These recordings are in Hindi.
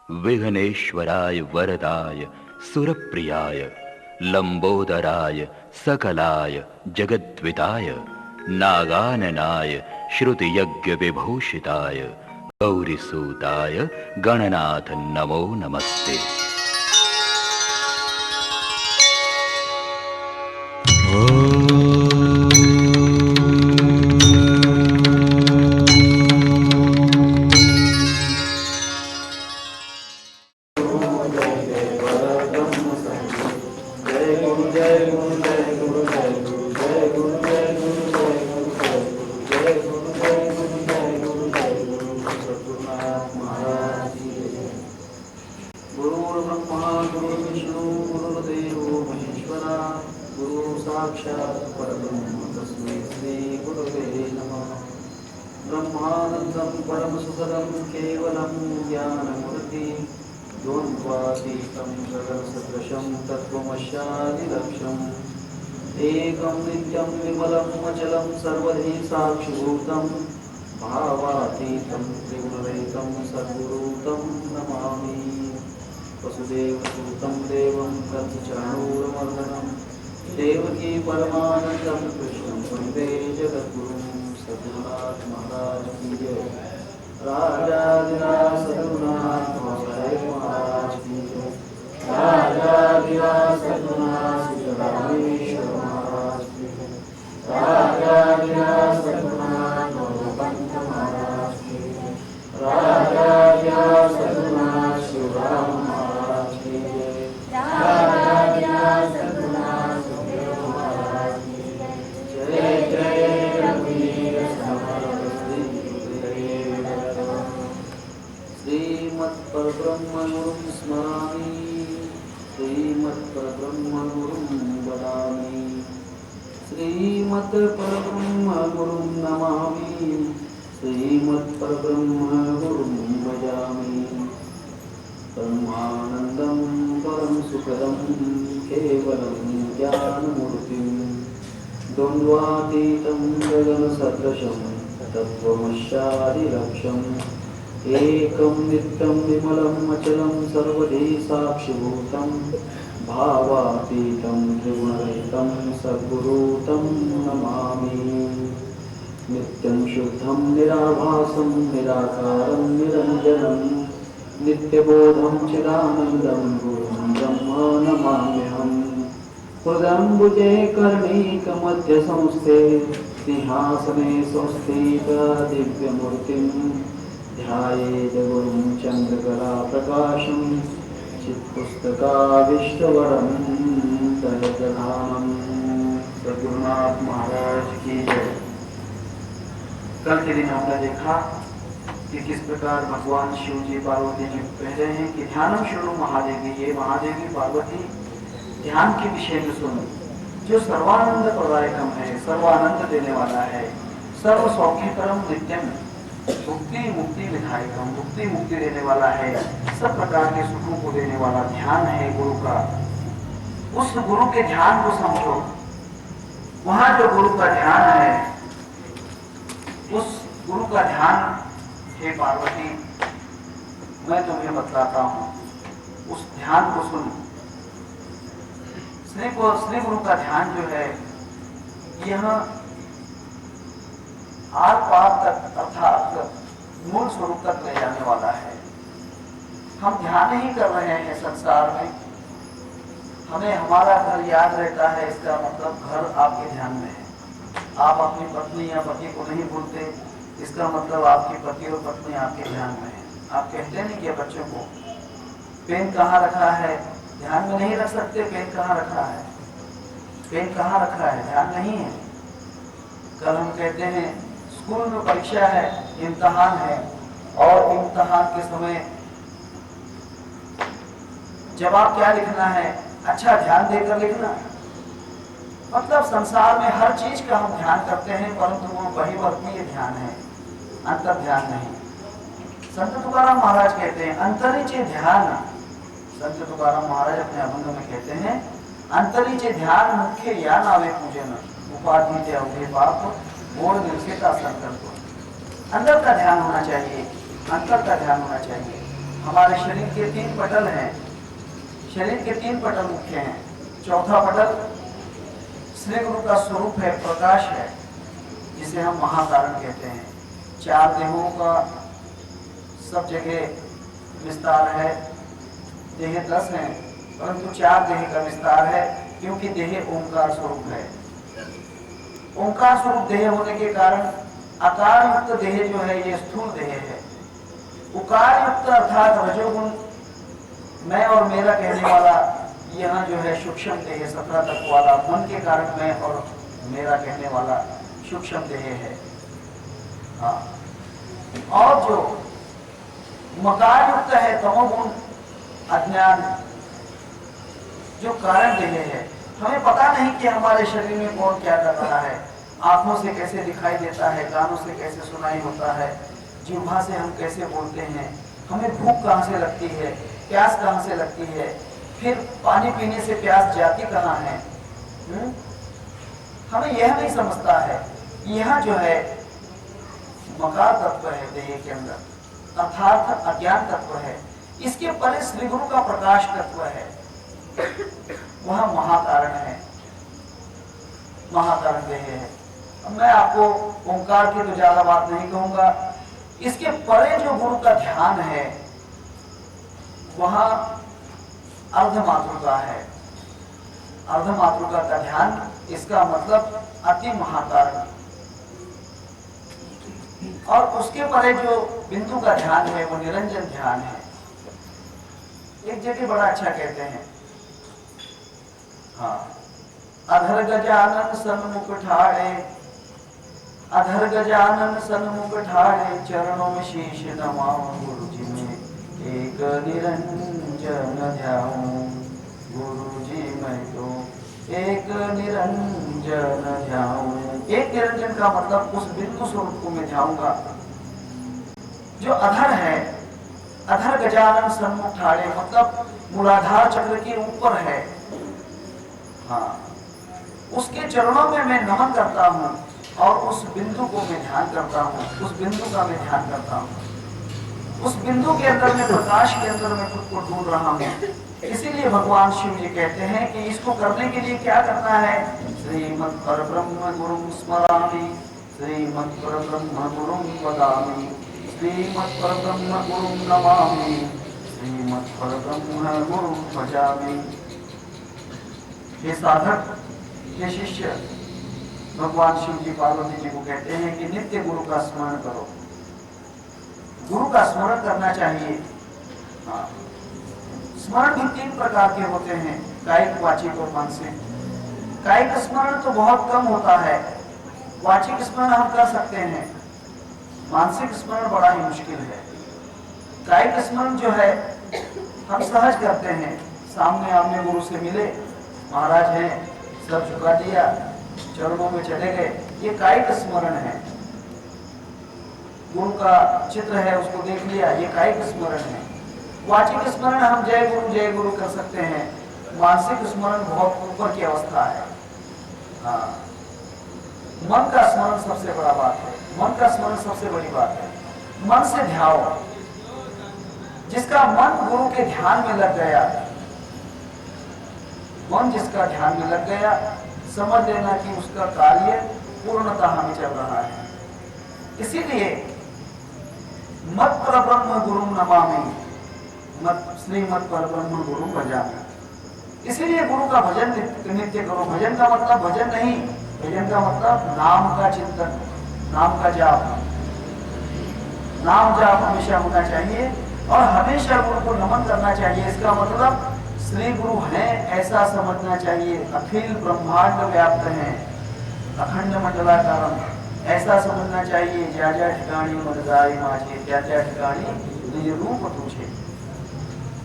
विघ्नेश्वराय वरदाय सुरप्रियाय लंबोदराय सकलाय जगद्विताय नागाननाय श्रुतियज्ञ विभूषिताय गौरीसूताय गणनाथ नमो नमस्ते। ब्रह्मानंदं परमसुखदं केवलं ज्ञानमूर्ति द्वन्द्वातीतं जगत्सदृशं तत्त्वमस्यादिलक्ष्यम् एकं नित्यं विमलं अचलं सर्वधी साक्षिभूतं भावातीतं त्रिगुणरहितं सद्गुरुं नमामि। वसुदेवसुतं देवं तच्चाणूरमर्दनं देवकी परमानन्दं कृष्णं वन्दे जगद्गुरुं। सद्गुरुनाथ महाराज की जय। राजाधिराज सद्गुरुनाथ महाराज की जय। राजाधिराज सद्गुरुनाथ सिद्धरामेश्वर महाराज की जय। राजाधिराज सद्गुरुनाथ भगवंत महाराज की जय। राजाधिराज सद्गुरुनाथ शिवराम महाराज की जय। राजाधिराज सद्गुरुनाथ सुखदेव महाराज की जय। जय जय श्रीमत्परब्रह्मगुरुं स्मरामि श्रीमत्परब्रह्मगुरुं वदामि श्रीमत्परब्रह्मगुरुं नमामि श्रीमत्परब्रह्मगुरुं भजामि। ब्रह्मानन्दं परं सुखदं केवलं ज्ञानमूर्तिं द्वन्द्वातीतं गगनसदृशं तत्त्वमस्यादिलक्ष्यम् एकं नित्यं विमलं अचलं सर्वधी साक्षिभूतं भावातीतं त्रिगुणरहितं सद्गुरुं नमामि। नित्यं शुद्धं निराभासं निराकारं निरञ्जनं नित्यबोधं चिदानन्दं गुरुं ब्रह्मा नमाम्यहम्। हृदम्बुजे कर्णिकमध्यसंस्थे सिंहासने संस्थित दिव्यमूर्तिं ध्यायेत् गुरुं चन्द्रकलाप्रकाशं चित्पुस्तकाभीष्टवरं दयितधामं। सद्गुरुनाथ महाराज की जय। कल के दिन हमने देखा कि किस प्रकार भगवान शिव जी पार्वती जी कह रहे हैं कि ध्यानम शुरू महादेवी, ये महादेवी पार्वती ध्यान के विषय में सुनो जो सर्वानंद प्रदायकम है, सर्वानंद देने वाला है, सर्व सौख्यकरम नित्यम मुक्ति मुक्ति विधायकम, मुक्ति मुक्ति देने वाला है, सब प्रकार के सुखों को देने वाला ध्यान है गुरु का। उस गुरु के ध्यान को समझो। वहां जो गुरु का ध्यान है, उस गुरु का ध्यान हे पार्वती मैं तुम्हें बतलाता हूं, उस ध्यान को सुनो। श्री गुरु का ध्यान जो है यह आर पार तक अर्थात मूल स्वरूप तक ले जाने वाला है। हम ध्यान ही कर रहे हैं संसार में, हमें हमारा घर याद रहता है, इसका मतलब घर आपके ध्यान में है। आप अपनी पत्नी या पति को नहीं भूलते, इसका मतलब आपकी पति और पत्नी आपके ध्यान में है। आप कहते नहीं कि बच्चों को पेन कहाँ रखा है, ध्यान में नहीं रख सकते। पेन कहाँ रखा है, पेन कहाँ रखा है, ध्यान नहीं है। कल हम कहते हैं स्कूल में परीक्षा है, इम्तहान है, और इम्तहान के समय जवाब क्या लिखना है, अच्छा ध्यान देकर लिखना। मतलब संसार में हर चीज का हम ध्यान करते हैं, परंतु वो बहिर्वर्तीय ध्यान है, अंतर ध्यान नहीं। संत तुकाराम महाराज कहते हैं अंतरिचे ध्यान, संत तुकाराम महाराज अपने अभंग में कहते हैं अंतरिचे ध्यान मुख्य या नावे पूजन उपाधि के अवधि पाप मोड़ निर्षेता संकल्प। अंदर का ध्यान होना चाहिए, अंतर का ध्यान होना चाहिए। हमारे शरीर के 3 पटल हैं, शरीर के 3 पटल मुख्य हैं। चौथा पटल श्री गुरु का स्वरूप है, प्रकाश है, जिसे हम महाकारण कहते हैं। 4 देहों का सब जगह विस्तार है, देह 10 हैं, परंतु 4 देह का विस्तार है, क्योंकि देह ओंकार स्वरूप है। ओंकार स्वरूप देह होने के कारण आकार युक्त देह जो है ये स्थूल देह है। उकार युक्त अर्थात रजोगुण मैं और मेरा कहने वाला यहाँ जो है सूक्ष्म देह 17 तत्व वाला, मन के कारण मैं और मेरा कहने वाला सूक्ष्म देह है। हाँ, और जो मकार युक्त है तमोगुण अज्ञान, जो कारण देह है। हमें पता नहीं कि हमारे शरीर में कौन क्या कर रहा है, आंखों से कैसे दिखाई देता है, कानों से कैसे सुनाई होता है, जिह्वा से हम कैसे बोलते हैं, हमें भूख कहाँ से लगती है, प्यास कहाँ से लगती है, फिर पानी पीने से प्यास जाती कहाँ है, हमें यह नहीं समझता है। यह जो है मकार तत्व है देह के अंदर, अर्थात अज्ञान तत्व है। इसके परे श्री गुरु का प्रकाश तत्व है, वह महाकारण है, महाकारण देह है। अब मैं आपको ओंकार की तो ज्यादा बात नहीं कहूंगा। इसके परे जो गुरु का ध्यान है वह अर्धमातृका है। अर्धमातृका का ध्यान, इसका मतलब अति महाकारण। और उसके परे जो बिंदु का ध्यान है वो निरंजन ध्यान है। एक जगह बड़ा अच्छा कहते हैं, हाँ, अधर गजानन सन्मुख ठाड़े, अधर गजानन सन्मुख ठाड़े, चरणों में शीश नमाऊं गुरु जी में एक निरंजन ध्याऊं, गुरु जी मैं तो एक निरंजन ध्याऊं। एक निरंजन का मतलब उस बिंदु स्वरूप को मैं ध्याऊंगा जो अधर है। अधर गजानन सन्मुख ठाड़े मतलब मूलाधार चक्र के ऊपर है। हाँ, उसके चरणों में मैं नमन करता हूँ और उस बिंदु को मैं ध्यान करता हूँ, उस बिंदु का मैं ध्यान करता हूँ। उस बिंदु के अंदर में, प्रकाश के अंदर मैं खुद को ढूंढ रहा हूँ। इसीलिए भगवान शिव जी कहते हैं कि इसको करने के लिए क्या करना है। श्रीमद् परब्रह्म गुरुं स्मरामि, श्रीमद् परब्रह्म गुरुं वदामि, श्रीमद् परब्रह्म गुरुं नमामि, श्रीमद् परब्रह्म गुरुं भजामि। ये साधक, ये शिष्य भगवान शिव जी पार्वती जी को कहते हैं कि नित्य गुरु का स्मरण करो, गुरु का स्मरण करना चाहिए। हाँ, स्मरण भी 3 प्रकार के होते हैं, कायिक, वाचिक और मानसिक। कायिक स्मरण तो बहुत कम होता है, वाचिक स्मरण हम कर सकते हैं, मानसिक स्मरण बड़ा ही मुश्किल है। कायिक स्मरण जो है हम सहज करते हैं, सामने आमने गुरु से मिले, महाराज हैं, सब झुका दिया, चरणों में चले गए, ये कायिक स्मरण है। गुरु का चित्र है उसको देख लिया, ये कायिक स्मरण है। वाचिक स्मरण हम जय गुरु कर सकते हैं। मानसिक स्मरण बहुत ऊपर की अवस्था है। हाँ, मन का स्मरण सबसे बड़ा बात है, मन का स्मरण सबसे बड़ी बात है। मन से ध्याओ, जिसका मन गुरु के ध्यान में लग गया, मन जिसका ध्यान में लग गया, समझ लेना कि उसका कार्य पूर्णतः में चल रहा है। इसीलिए मत परब्रह्म गुरुं नमामि, मत श्रीमद् परब्रह्म गुरुं भजामि। इसीलिए गुरु का भजन नित्य करो। भजन का मतलब भजन नहीं, भजन का मतलब नाम का चिंतन, नाम का जाप। नाम जाप हमेशा होना चाहिए और हमेशा गुरु को नमन करना चाहिए। इसका मतलब श्री गुरु हैं ऐसा समझना चाहिए। अखिल ब्रह्मांड व्याप्त हैं, अखंड मंडलाकारम, ऐसा समझना चाहिए। ज्या ज्या ठिकाणी मददाई माझे, त्या त्या ठिकाणी निज रूप तुझे।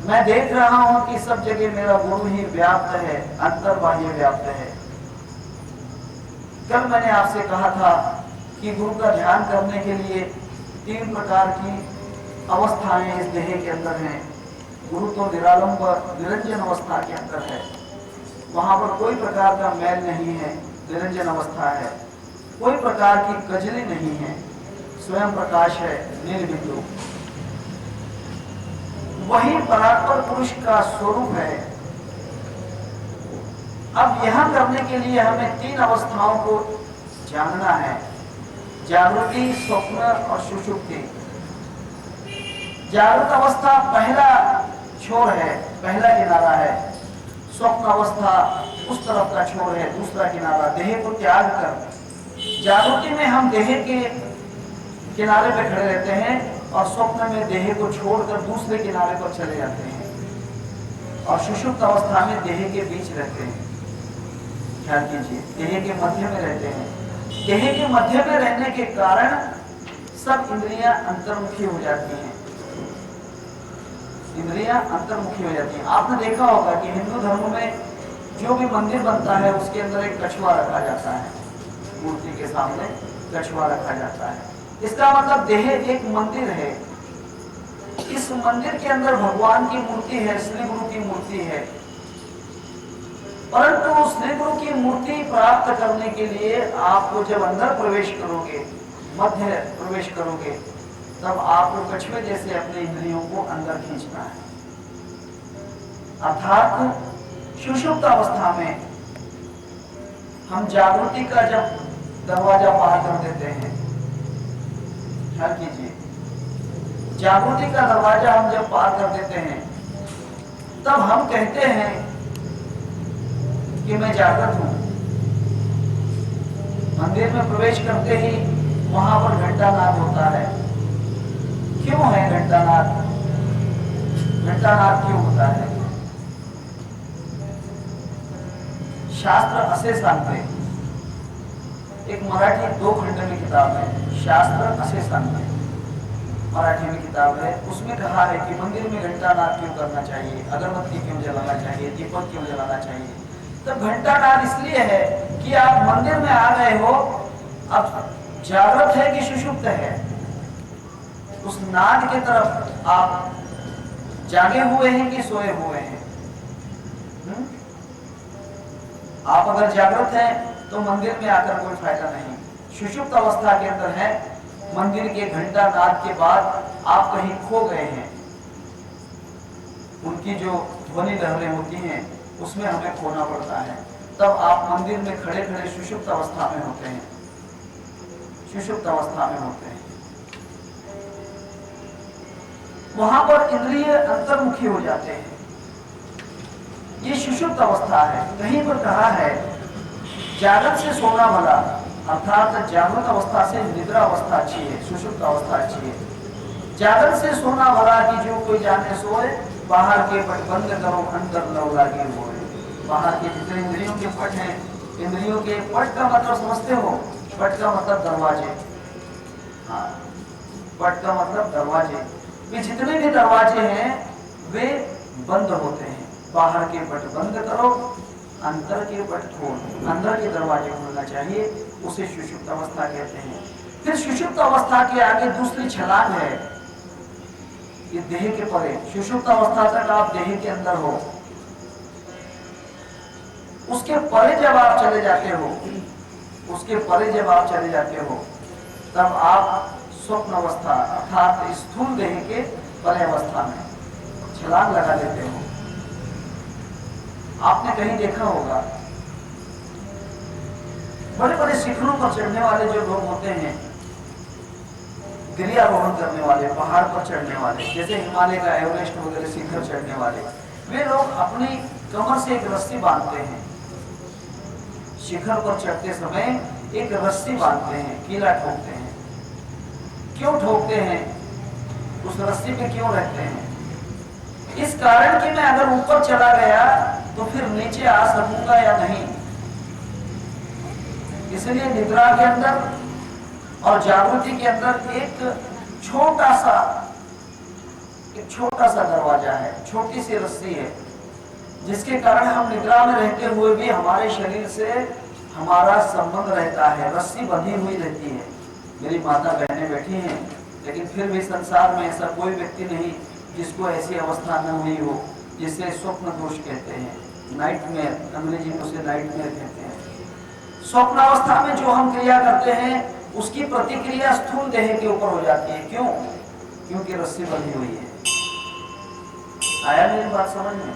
मैं देख रहा हूं कि सब जगह मेरा गुरु ही व्याप्त है, अंतर बाह्य व्याप्त है। कल मैंने आपसे कहा था कि गुरु का ध्यान करने के लिए 3 प्रकार की अवस्थाएं इस देह के अंदर हैं। गुरु तो निरालंब निरंजन अवस्था के अंदर है, वहां पर कोई प्रकार का मैल नहीं है, निरंजन अवस्था है। कोई प्रकार की कजली नहीं है, स्वयं प्रकाश है, नील बिंदु। वही परात्पर पुरुष का स्वरूप है। अब यह करने के लिए हमें 3 अवस्थाओं को जानना है, जागृति, स्वप्न और सुषुप्ति। जागृत अवस्था पहला छोर है, पहला किनारा है। स्वप्न अवस्था उस तरफ का छोर है, दूसरा किनारा। देह को त्याग कर जागृति में हम देह के किनारे पे खड़े रहते हैं और स्वप्न में देह को छोड़कर दूसरे किनारे पर चले जाते हैं और सुषुप्त अवस्था में देह के बीच रहते हैं। ख्याल कीजिए, देह के मध्य में रहते हैं। देह के मध्य में रहने के कारण सब इंद्रियां अंतर्मुखी हो जाती हैं। इंद्रियां अंतर्मुखी हो जाती हैं। आपने देखा होगा कि हिंदू धर्म में जो भी मंदिर बनता है उसके अंदर एक कछुआ रखा जाता है, मूर्ति के सामने कछुआ रखा जाता है। इसका मतलब देह एक मंदिर है। इस मंदिर के अंदर भगवान की मूर्ति है, श्री गुरु की मूर्ति है। परंतु श्री गुरु की मूर्ति प्राप्त करने के लिए आप जब अंदर प्रवेश करोगे, मध्य प्रवेश करोगे, तब आपको कछुए जैसे अपने इंद्रियों को अंदर खींचना है। अर्थात सुषुप्त अवस्था में हम जागृति का जब दरवाजा पार कर देते हैं, ख्याल कीजिए, जागृति का दरवाजा हम जब पार कर देते हैं तब हम कहते हैं कि मैं जागृत हूं। मंदिर में प्रवेश करते ही वहां पर घंटानाद होता है। क्यों है घंटानाद? घंटानाद क्यों होता है? शास्त्र असे सांगते, एक मराठी 2 खंड में किताब है, शास्त्र असे सांगते, मराठी में किताब है। उसमें कहा है कि मंदिर में घंटानाद क्यों करना चाहिए, अगरबत्ती क्यों जलाना चाहिए, दीपक क्यों जलाना चाहिए। तो घंटानाद इसलिए है कि आप मंदिर में आ गए हो, अब जागृत है कि सुषुप्त है, उस नाद की तरफ आप जागे हुए हैं कि सोए हुए हैं। आप अगर जागृत हैं तो मंदिर में आकर कोई फायदा नहीं। सुषुप्त अवस्था के अंदर है, मंदिर के घंटा नाद के बाद आप कहीं खो गए हैं। उनकी जो ध्वनि लहरें होती हैं उसमें हमें खोना पड़ता है। तब आप मंदिर में खड़े खड़े सुषुप्त अवस्था में होते हैं, सुषुप्त अवस्था में होते हैं। वहां पर इंद्रिय अंतर्मुखी हो जाते हैं। ये सुषुप्त अवस्था है। कहीं पर कहा है जागृत से सोना भला, अर्थात जागृत अवस्था से निद्रा अवस्था अच्छी है, सुषुप्त अवस्था अच्छी है। जागृत से सोना भला कि जो कोई जाने सोए, बाहर के पट बंद करो अंदर लव लागे होए। बाहर के जितने इंद्रियों के पट हैं, इंद्रियों के पट का मतलब समझते हो? पट का मतलब दरवाजे। हाँ, पट का मतलब दरवाजे। ये जितने भी दरवाजे हैं वे बंद होते हैं। बाहर के पट बंद करो, अंदर के पट खोल, अंदर के दरवाजे खोलना चाहिए, उसे सुषुप्त अवस्था कहते हैं। फिर सुषुप्त अवस्था के आगे दूसरी छलांग है, ये देह के परे। सुषुप्त अवस्था तक आप देह के अंदर हो, उसके परे जब आप चले जाते हो, उसके परे जब आप चले जाते हो, तब आप स्वप्न अवस्था अर्थात स्थूल देह के परे अवस्था में छलांग लगा देते हो। आपने कहीं देखा होगा बड़े बड़े शिखरों पर चढ़ने वाले जो लोग होते हैं, गिरियारोहण करने वाले, पहाड़ पर चढ़ने वाले, जैसे हिमालय का एवरेस्ट वगैरह शिखर चढ़ने वाले, वे लोग अपनी कमर से एक रस्सी बांधते हैं। शिखर पर चढ़ते समय एक रस्सी बांधते हैं, कीला ठोकते हैं। क्यों ठोकते हैं? उस रस्सी पे क्यों रहते हैं? इस कारण कि मैं अगर ऊपर चला गया तो फिर नीचे आ सकूंगा या नहीं। इसलिए निद्रा के अंदर और जागृति के अंदर एक छोटा सा दरवाजा है, छोटी सी रस्सी है, जिसके कारण हम निद्रा में रहते हुए भी हमारे शरीर से हमारा संबंध रहता है, रस्सी बंधी हुई रहती है। मेरी माता बहनें बैठी हैं, लेकिन फिर भी संसार में ऐसा कोई व्यक्ति नहीं जिसको ऐसी अवस्था न हुई हो जिसे स्वप्न दोष कहते हैं, नाइटमेयर, अंग्रेजी में उसे नाइटमेयर कहते हैं। स्वप्न अवस्था में जो हम क्रिया करते हैं उसकी प्रतिक्रिया स्थूल देह के ऊपर हो जाती है। क्यों? क्योंकि रस्सी बंधी हुई है। आया मेरी बात समझ में?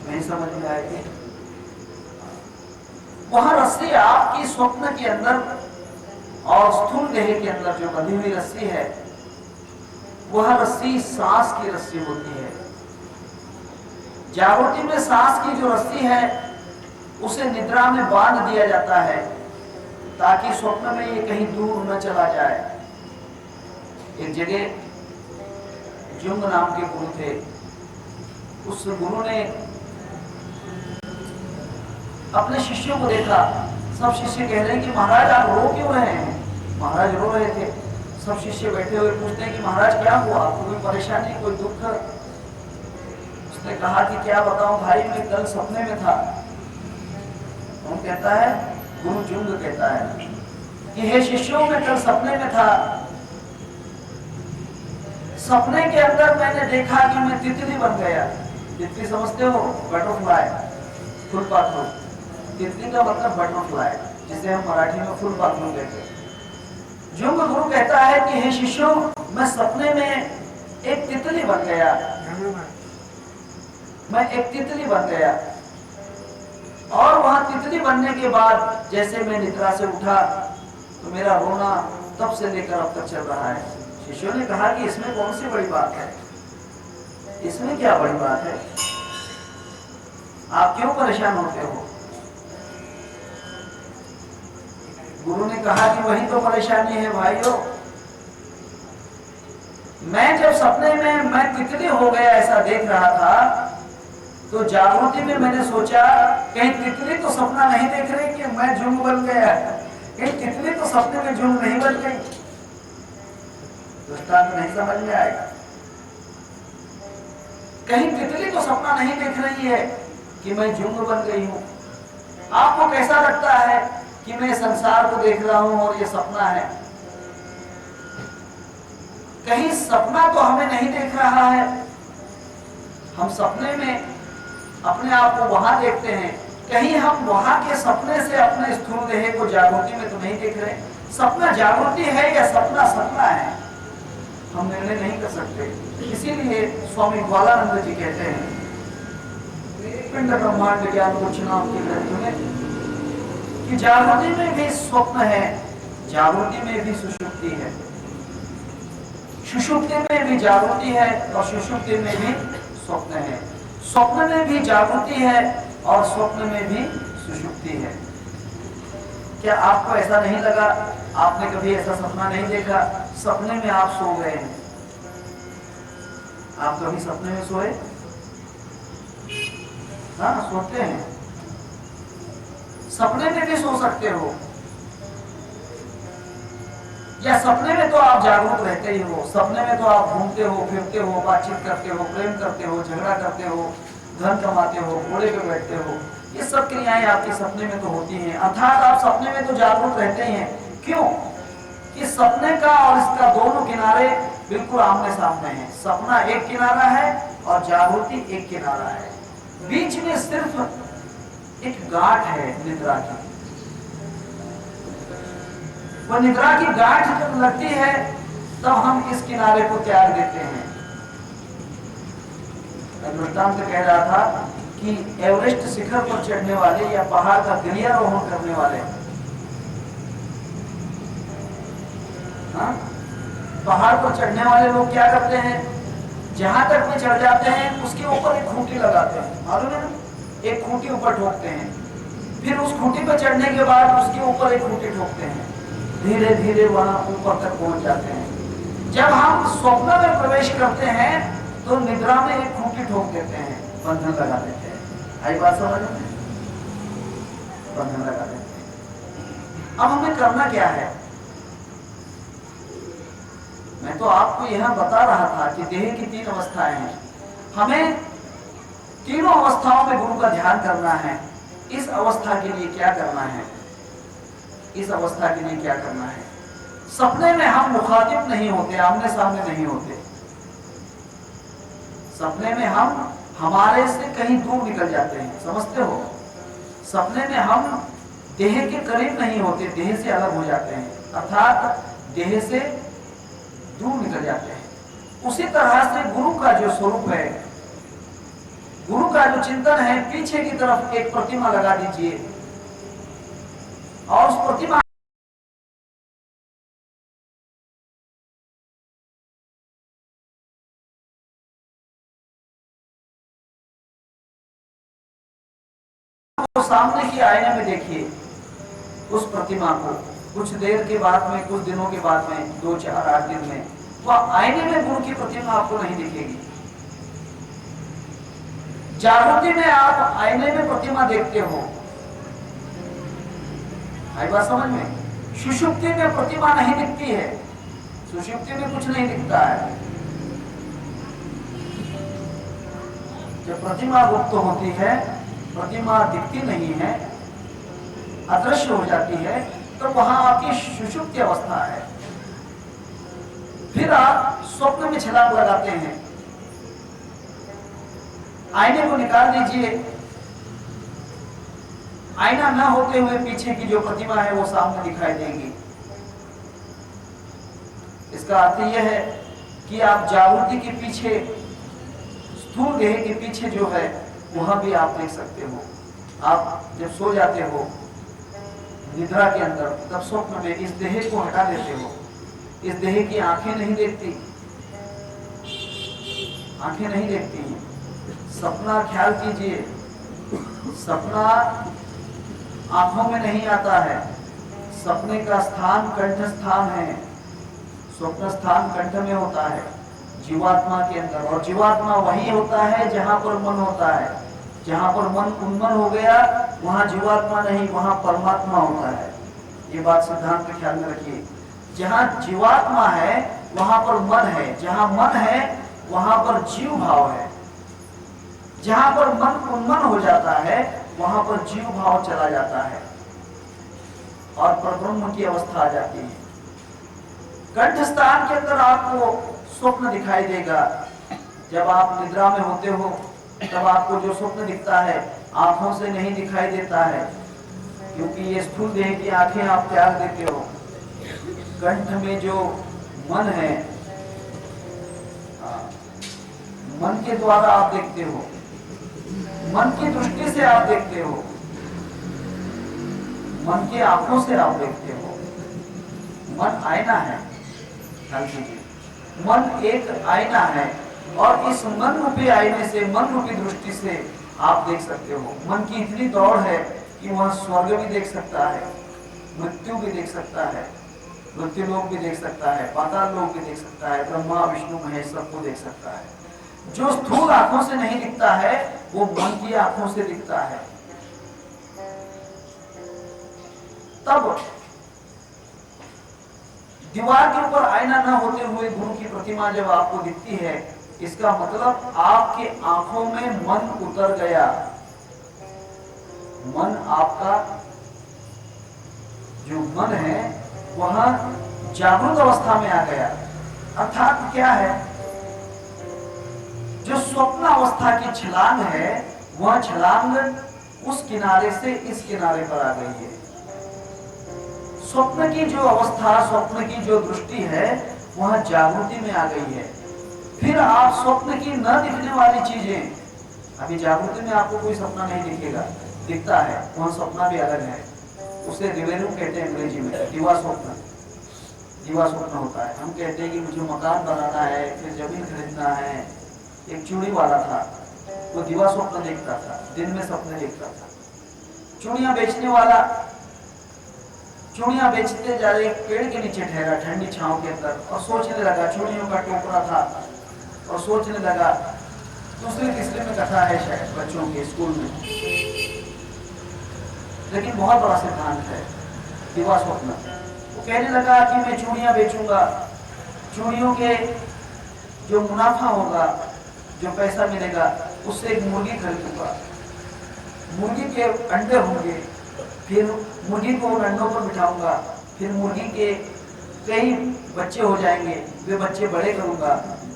नहीं समझ में आएगी? वहां रस्सी आपकी स्वप्न के अंदर और स्थूल देह के अंदर जो बंधी हुई रस्सी है, वह रस्सी सांस की रस्सी होती है। जागृति में सांस की जो रस्सी है उसे निद्रा में बांध दिया जाता है ताकि स्वप्न में ये कहीं दूर न चला जाए। एक जगह जुंग नाम के गुरु थे। उस गुरु ने अपने शिष्यों को देखा। सब शिष्य कह रहे हैं कि महाराज आप रो क्यों रहे हैं? महाराज रो रहे थे। सब शिष्य बैठे हुए पूछते हैं कि महाराज क्या हुआ, कोई परेशानी, कोई दुख? उसने कहा कि क्या बताऊं भाई, मैं कल सपने में था। कौन कहता है? गुरु जुंग कहता है कि हे शिष्यों, मैं कल सपने में था। सपने के अंदर मैंने देखा कि मैं तितली बन गया। तितली समझते हो? बटरफ्लाई, फूलपाखरू। तितली का मतलब बटरफ्लाई, जिसे हम मराठी में फूलपाखरू कहते हैं। जुंग गुरु कहता है कि हे शिष्यों, मैं सपने में एक तितली बन गया। मैं एक तितली बन गया और वहां तितली बनने के बाद जैसे मैं निद्रा से उठा तो मेरा रोना तब से लेकर अब तक चल रहा है। शिष्यों ने कहा कि इसमें कौन सी बड़ी बात है? इसमें क्या बड़ी बात है? आप क्यों परेशान होते हो? गुरु ने कहा कि वही तो परेशानी है भाइयों। मैं जब सपने में मैं तितली हो गया ऐसा देख रहा था तो जागृति में मैंने सोचा कहीं तितली तो सपना नहीं देख रही कि मैं जुंग बन गया, कहीं तितली तो सपने में जुंग नहीं बन गई। दृष्टांत नहीं समझ में आएगा। कहीं तितली तो सपना नहीं देख रही है कि मैं जुंग बन गई हूं। आपको कैसा लगता है कि मैं संसार को देख रहा हूं और ये सपना है? कहीं सपना तो हमें नहीं देख रहा है। हम सपने में अपने आप को वहां देखते हैं, कहीं हम वहां के सपने से अपने स्थूल देह को जागृति में तो नहीं देख रहे। सपना जागृति है या सपना सपना है, हम निर्णय नहीं कर सकते। इसीलिए स्वामी ग्वालानंद जी कहते हैं पिंड ब्रह्मांड ज्ञान नाम के ग्रंथ में कि जागृति में भी स्वप्न है, जागृति में भी सुषुप्ति है, सुषुप्ति में भी जागृति है और सुषुप्ति में भी स्वप्न है, स्वप्न में भी जागृति है और स्वप्न में भी सुषुप्ति है। क्या आपको ऐसा नहीं लगा? आपने कभी ऐसा सपना नहीं देखा? सपने में आप सो गए हैं। आप कभी सपने में सोए? हाँ, सोते हैं। सपने में भी सो सकते हो या सपने में तो आप जागरूक रहते ही हो। सपने में तो आप घूमते हो, फिरते हो, बातचीत करते हो, प्रेम करते हो, झगड़ा करते हो, धन कमाते हो, घोड़े पे बैठते हो। ये सब क्रियाएं आपके सपने में तो होती हैं। अर्थात आप सपने में तो जागरूक रहते ही हैं। क्यों? कि सपने का और इसका दोनों किनारे बिल्कुल आमने सामने हैं। सपना एक किनारा है और जागृति एक किनारा है। बीच में सिर्फ एक गांठ है निद्रा की। वो निद्रा की गांठ जब लगती है तब हम इस किनारे को त्याग देते हैं। दृष्टांत कह रहा था कि एवरेस्ट शिखर पर चढ़ने वाले या पहाड़ का गिरियारोहण करने वाले, हाँ? पहाड़ पर चढ़ने वाले लोग क्या करते हैं? जहां तक में चढ़ जाते हैं उसके ऊपर एक खूंटी लगाते हैं, मालूम है ना? एक खूंटी ऊपर ठोकते हैं, फिर उस खूंटी पर चढ़ने के बाद उसके ऊपर एक खूंटी ठोकते हैं, धीरे धीरे वहां ऊपर तक पहुंच जाते हैं। जब हम स्वप्न में प्रवेश करते हैं तो निद्रा में एक खूंटी ठोक देते हैं, बंधन लगा देते हैं। आई बात समझ में? बंधन लगा देते हैं। अब हमें करना क्या है? मैं तो आपको यह बता रहा था कि देह की 3 अवस्थाएं हैं। हमें तीनों अवस्थाओं में गुरु का ध्यान करना है। इस अवस्था के लिए क्या करना है? इस अवस्था के लिए क्या करना है? सपने में हम मुखातिब नहीं होते, आमने सामने नहीं होते। सपने में हम हमारे से कहीं दूर निकल जाते हैं, समझते हो? सपने में हम देह के करीब नहीं होते, देह से अलग हो जाते हैं, अर्थात देह से दूर निकल जाते हैं। उसी तरह से गुरु का जो स्वरूप है, गुरु का जो चिंतन है, पीछे की तरफ एक प्रतिमा लगा दीजिए और उस प्रतिमा को सामने की आईने में देखिए। उस प्रतिमा को कुछ देर के बाद में, कुछ दिनों के बाद में, 2, 4, 8 दिन में वह आईने में गुरु की प्रतिमा आपको नहीं दिखेगी। जागृति में आप आईने में प्रतिमा देखते हो, आई बात समझ में? सुषुप्ति में प्रतिमा नहीं दिखती है, सुषुप्ति में कुछ नहीं दिखता है। जब प्रतिमा गुप्त होती है, प्रतिमा दिखती नहीं है, अदृश्य हो जाती है, तो वहां आपकी सुषुप्ति अवस्था है। फिर आप स्वप्न में छलांग लगाते हैं। आईने को निकाल दीजिए, आईना ना होते हुए पीछे की जो प्रतिमा है वो सामने दिखाई देगी। इसका अर्थ यह है कि आप जागृति के पीछे, स्थूल देह के पीछे जो है वहां भी आप देख सकते हो। आप जब सो जाते हो निद्रा के अंदर, तब स्वप्न में इस देह को हटा देते हो। इस देह की आंखें नहीं देखती, आंखें नहीं देखती हैं। सपना ख्याल कीजिए, सपना आंखों में नहीं आता है। सपने का स्थान कंठ स्थान है, स्वप्न स्थान कंठ में होता है, जीवात्मा के अंदर। और जीवात्मा वही होता है जहां पर मन होता है। जहां पर मन उन्मन हो गया वहां जीवात्मा नहीं, वहां परमात्मा होता है। ये बात सिद्धांत के ख्याल में रखिए। जहां जीवात्मा है वहां पर मन है, जहां मन है वहां पर जीव भाव है। जहां पर मन उन्मन हो जाता है वहां पर जीव भाव चला जाता है और परब्रह्म की अवस्था आ जाती है। कंठ स्थान के अंदर आपको स्वप्न दिखाई देगा। जब आप निद्रा में होते हो तब आपको जो स्वप्न दिखता है आंखों से नहीं दिखाई देता है, क्योंकि ये स्थूल देह की आंखें आप त्याग देते हो। कंठ में जो मन है, मन के द्वारा आप देखते हो, मन की दृष्टि से आप देखते हो, मन की आंखों से आप देखते हो। मन आईना है, ख्याल कीजिए, मन एक आईना है और इस मन रूपी आईने से, मन रूपी दृष्टि से आप देख सकते हो। मन की इतनी दौड़ है कि वह स्वर्ग भी देख सकता है, मृत्यु भी देख सकता है, मृत्यु लोक भी देख सकता है, पाताल लोक भी देख सकता है, ब्रह्मा विष्णु महेश सबको देख सकता है। जो स्थूल आंखों से नहीं दिखता है वो मन की आंखों से दिखता है। तब दीवार के ऊपर आईना न होते हुए गुरु की प्रतिमा जब आपको दिखती है, इसका मतलब आपके आंखों में मन उतर गया। मन, आपका जो मन है वह जागृत अवस्था में आ गया। अर्थात क्या है, जो स्वप्न अवस्था की छलांग है वह छलांग उस किनारे से इस किनारे पर आ गई है। स्वप्न की जो अवस्था, स्वप्न की जो दृष्टि है वह जागृति में आ गई है। फिर आप स्वप्न की न दिखने वाली चीजें, अभी जागृति में आपको कोई सपना नहीं दिखेगा, दिखता है, वह सपना भी अलग है। उसे रिवेरू कहते हैं अंग्रेजी में, दिवा स्वप्न। दिवा स्वप्न होता है। हम कहते हैं कि मुझे मकान बनाना है, फिर जमीन खरीदना है। एक चूड़ी वाला था, वो दिवा स्वप्न देखता था, दिन में सपने देखता था। चूड़ियां बेचने वाला चूड़ियां बेचते जा रहे, एक पेड़ के नीचे ठहरा ठंडी छांव के अंदर और सोचने लगा। चूड़ियों का टोकरा था और सोचने लगा। दूसरे तीसरे में कथा है शायद बच्चों के स्कूल में, लेकिन बहुत बड़ा सिद्धांत है दिवा स्वप्न। वो कहने लगा कि मैं चूड़ियां बेचूंगा, चूड़ियों के जो मुनाफा होगा, जो पैसा मिलेगा, उससे एक मुर्गी खरीदूंगा। मुर्गी के अंडे होंगे, फिर मुर्गी को उन अंडों पर बिठाऊंगा, फिर मुर्गी के कई बच्चे हो जाएंगे, वे बच्चे बड़े करूंगा,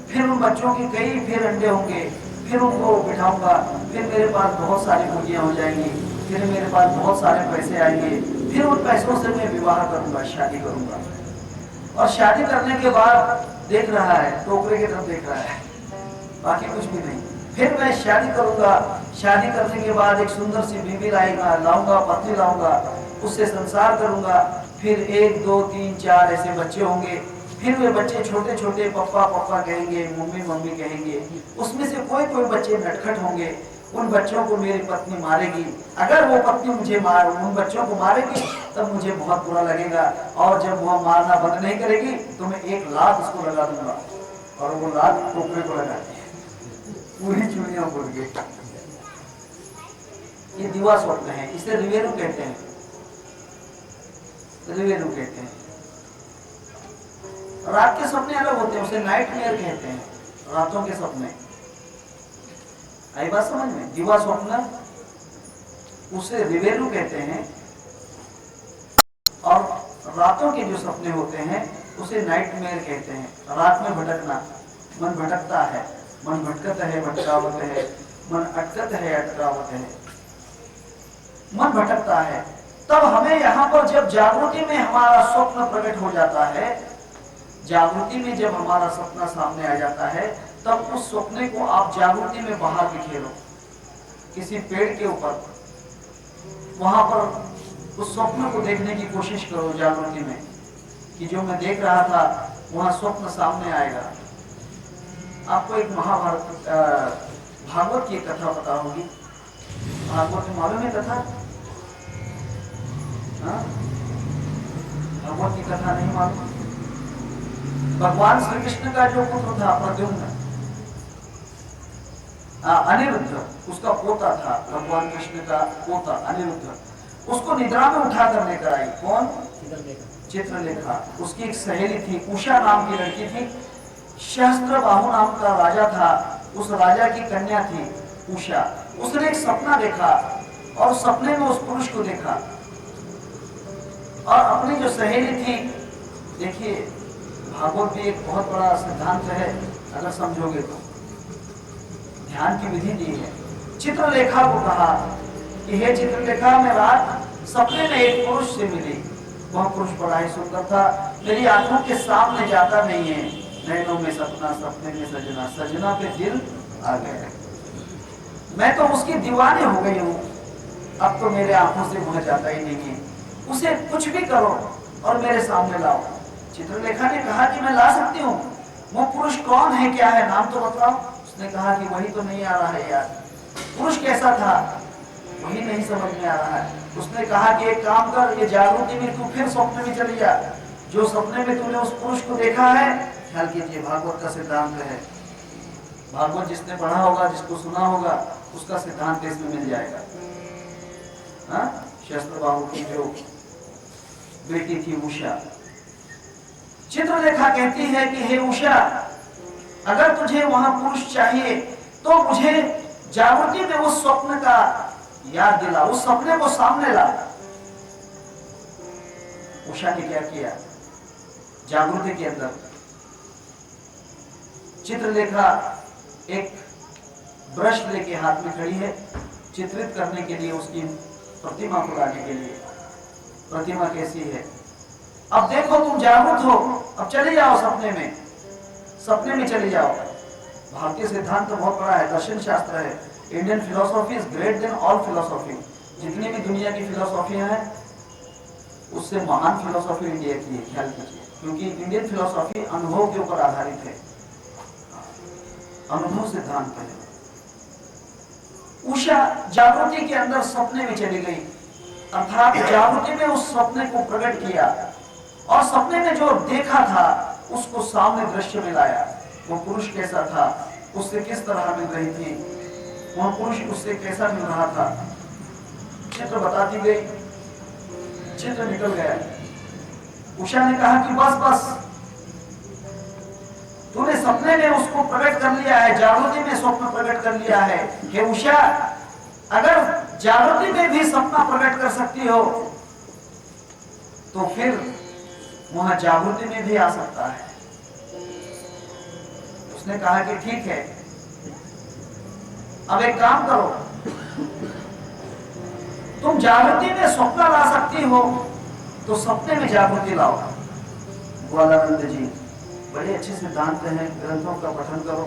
फिर उन बच्चों के कई फिर अंडे होंगे, फिर उनको बिठाऊंगा, फिर मेरे पास बहुत सारी मुर्गियां हो जाएंगी, फिर मेरे पास बहुत सारे पैसे आएंगे, फिर उन पैसों से मैं विवाह करूंगा, शादी करूंगा। और शादी करने के बाद देख रहा है, टोकरे की तरफ देख रहा है, बाकी कुछ भी नहीं। फिर मैं शादी करूंगा, शादी करने के बाद एक सुंदर सी बीवी लाऊंगा, पत्नी लाऊंगा, उससे संसार करूंगा। फिर 1 2 3 4 ऐसे बच्चे होंगे। फिर वे बच्चे छोटे छोटे पप्पा पप्पा कहेंगे, मम्मी मम्मी कहेंगे। उसमें से कोई कोई बच्चे नटखट होंगे, उन बच्चों को मेरी पत्नी मारेगी। अगर वो पत्नी मुझे उन बच्चों को मारेगी तब मुझे बहुत बुरा लगेगा, और जब वो मारना बंद नहीं करेगी तो मैं एक लात उसको लगा दूंगा। और वो लात टोकरे को लगाती है, पूरी चुड़ियां उड़ गई। ये दिवा स्वप्न है, इसे रिवेरू कहते हैं, रिवेरू कहते हैं। रात के सपने अलग होते हैं, उसे नाइट मेयर कहते हैं, रातों के सपने। आई बात समझ में? दिवा स्वप्न उसे रिवेरू कहते हैं, और रातों के जो सपने होते हैं उसे नाइट मेयर कहते हैं। रात में भटकना, मन भटकता है, मन भटकत है भटकावत है, मन अटकत है अटकावत है, मन भटकता है। तब हमें यहाँ पर जब जागृति में हमारा स्वप्न प्रकट हो जाता है, जागृति में जब हमारा सपना सामने आ जाता है, तब उस सपने को आप जागृति में बाहर बिखेरो, किसी पेड़ के ऊपर, वहां पर उस स्वप्न को देखने की कोशिश करो जागृति में, कि जो मैं देख रहा था वहां स्वप्न सामने आएगा। आपको एक महाभारत भागवत की कथा पता होगी। भागवत में मालूम है कथा? भागवत की कथा नहीं मालूम? भगवान श्री कृष्ण का जो पुत्र था प्रद्युम्न, अनिरुद्ध उसका पोता था, भगवान कृष्ण का पोता अनिरुद्ध, उसको निद्रा में उठा कर लेकर आई। कौन? चित्रलेखा। उसकी एक सहेली थी, उषा नाम की लड़की थी। सहस्त्रबाहु नाम का राजा था, उस राजा की कन्या थी उषा। उसने एक सपना देखा और सपने में उस पुरुष को देखा, और अपनी जो सहेली थी, देखिए भागवत भी एक बहुत बड़ा सिद्धांत है, अगर समझोगे तो। ध्यान की विधि दी है। चित्रलेखा को कहा कि हे चित्रलेखा, मैं रात सपने में एक पुरुष से मिली, वह पुरुष बड़ा ही सुंदर था, मेरी आंखों के सामने जाता नहीं है। नैनों में सपना, सपने में सजना, सजना पे दिल आ गया। मैं तो उसकी दीवानी हो गई हूँ, अब तो मेरे आंखों से वह जाता ही नहीं है। उसे कुछ भी करो और मेरे सामने लाओ। चित्रलेखा ने कहा कि मैं ला सकती हूँ, वो पुरुष कौन है, क्या है, नाम तो बताओ। उसने कहा कि वही तो नहीं आ रहा है यार, पुरुष कैसा था वही नहीं समझ में आ रहा है। उसने कहा कि एक काम कर, ये जागृति में तू फिर स्वप्न में चली जा, जो सपने में तूने उस पुरुष को देखा है। ख्याल कीजिए, भागवत का सिद्धांत है, भागवत जिसने पढ़ा होगा, जिसको सुना होगा, उसका सिद्धांत इसमें मिल जाएगा। सहस्त्रबाहु की जो बेटी थी उषा, चित्रलेखा कहती है कि हे उषा, अगर तुझे वहां पुरुष चाहिए तो मुझे जागृति में उस स्वप्न का याद दिला, उस सपने को सामने ला। उषा ने क्या किया? जागृति के अंदर चित्रलेखा एक ब्रश लेके हाथ में खड़ी है, चित्रित करने के लिए, उसकी प्रतिमा को लाने के लिए। प्रतिमा कैसी है? अब देखो तुम जागृत हो, अब चले जाओ सपने में, सपने में चले जाओ। भारतीय सिद्धांत तो बहुत बड़ा है, दर्शन शास्त्र है। Indian philosophy is great then all philosophy. जितनी भी दुनिया की फिलोसॉफियां हैं, उससे महान फिलोसॉफी इंडिया की है, ख्याल कीजिए, क्योंकि इंडियन फिलोसॉफी अनुभव के ऊपर आधारित है, अनुभव सिद्धांत है। उषा जागृति के अंदर सपने में चली गई, अर्थात जागृति में उस सपने को प्रकट किया, और सपने में जो देखा था उसको सामने दृश्य में लाया। वो पुरुष कैसा था, उससे किस तरह मिल रही थी, वह पुरुष उससे कैसा मिल रहा था, चित्र बताती गई, चित्र निकल गया। उषा ने कहा कि बस बस, तूने सपने में उसको प्रकट कर लिया है, जागृति में स्वप्न प्रकट कर लिया है। हे उषा, अगर जागृति में भी सपना प्रकट कर सकती हो तो फिर वहां जागृति में भी आ सकता है। उसने कहा कि ठीक है, अब एक काम करो, तुम जागृति में स्वप्न ला सकती हो तो सपने में जागृति लाओ। ग्वालानंद जी बड़े अच्छे सिद्धांत हैं, ग्रंथों का पठन करो।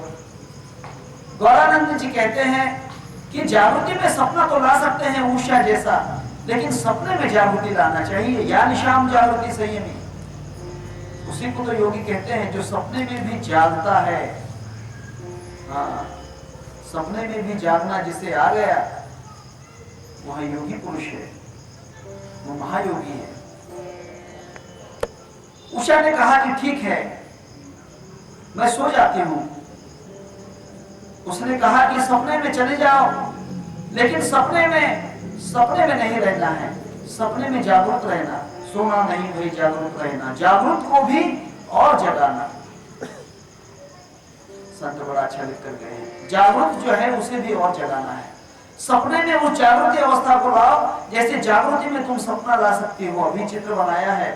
गौरानंद जी कहते हैं कि जागृति में सपना तो ला सकते हैं उषा जैसा, लेकिन सपने में जागृति लाना चाहिए। या निशाम जागृति संयमी, उसी को तो योगी कहते हैं जो सपने में भी जागता है। हाँ, सपने में भी जागना जिसे आ गया वह योगी पुरुष है, वो महायोगी है। उषा ने कहा कि ठीक है मैं सो जाती हूं। उसने कहा कि सपने में चले जाओ, लेकिन सपने में नहीं रहना है, सपने में जागरूक रहना। सोना नहीं भाई, जागरूक रहना, जागरूक को भी और जगाना। संत बड़ा अच्छा लिख कर गए हैं, जागरूक जो है उसे भी और जगाना है। सपने में उस जागृति अवस्था को लाओ, जैसे जागृति में तुम सपना ला सकती हो। अभी चित्र बनाया है,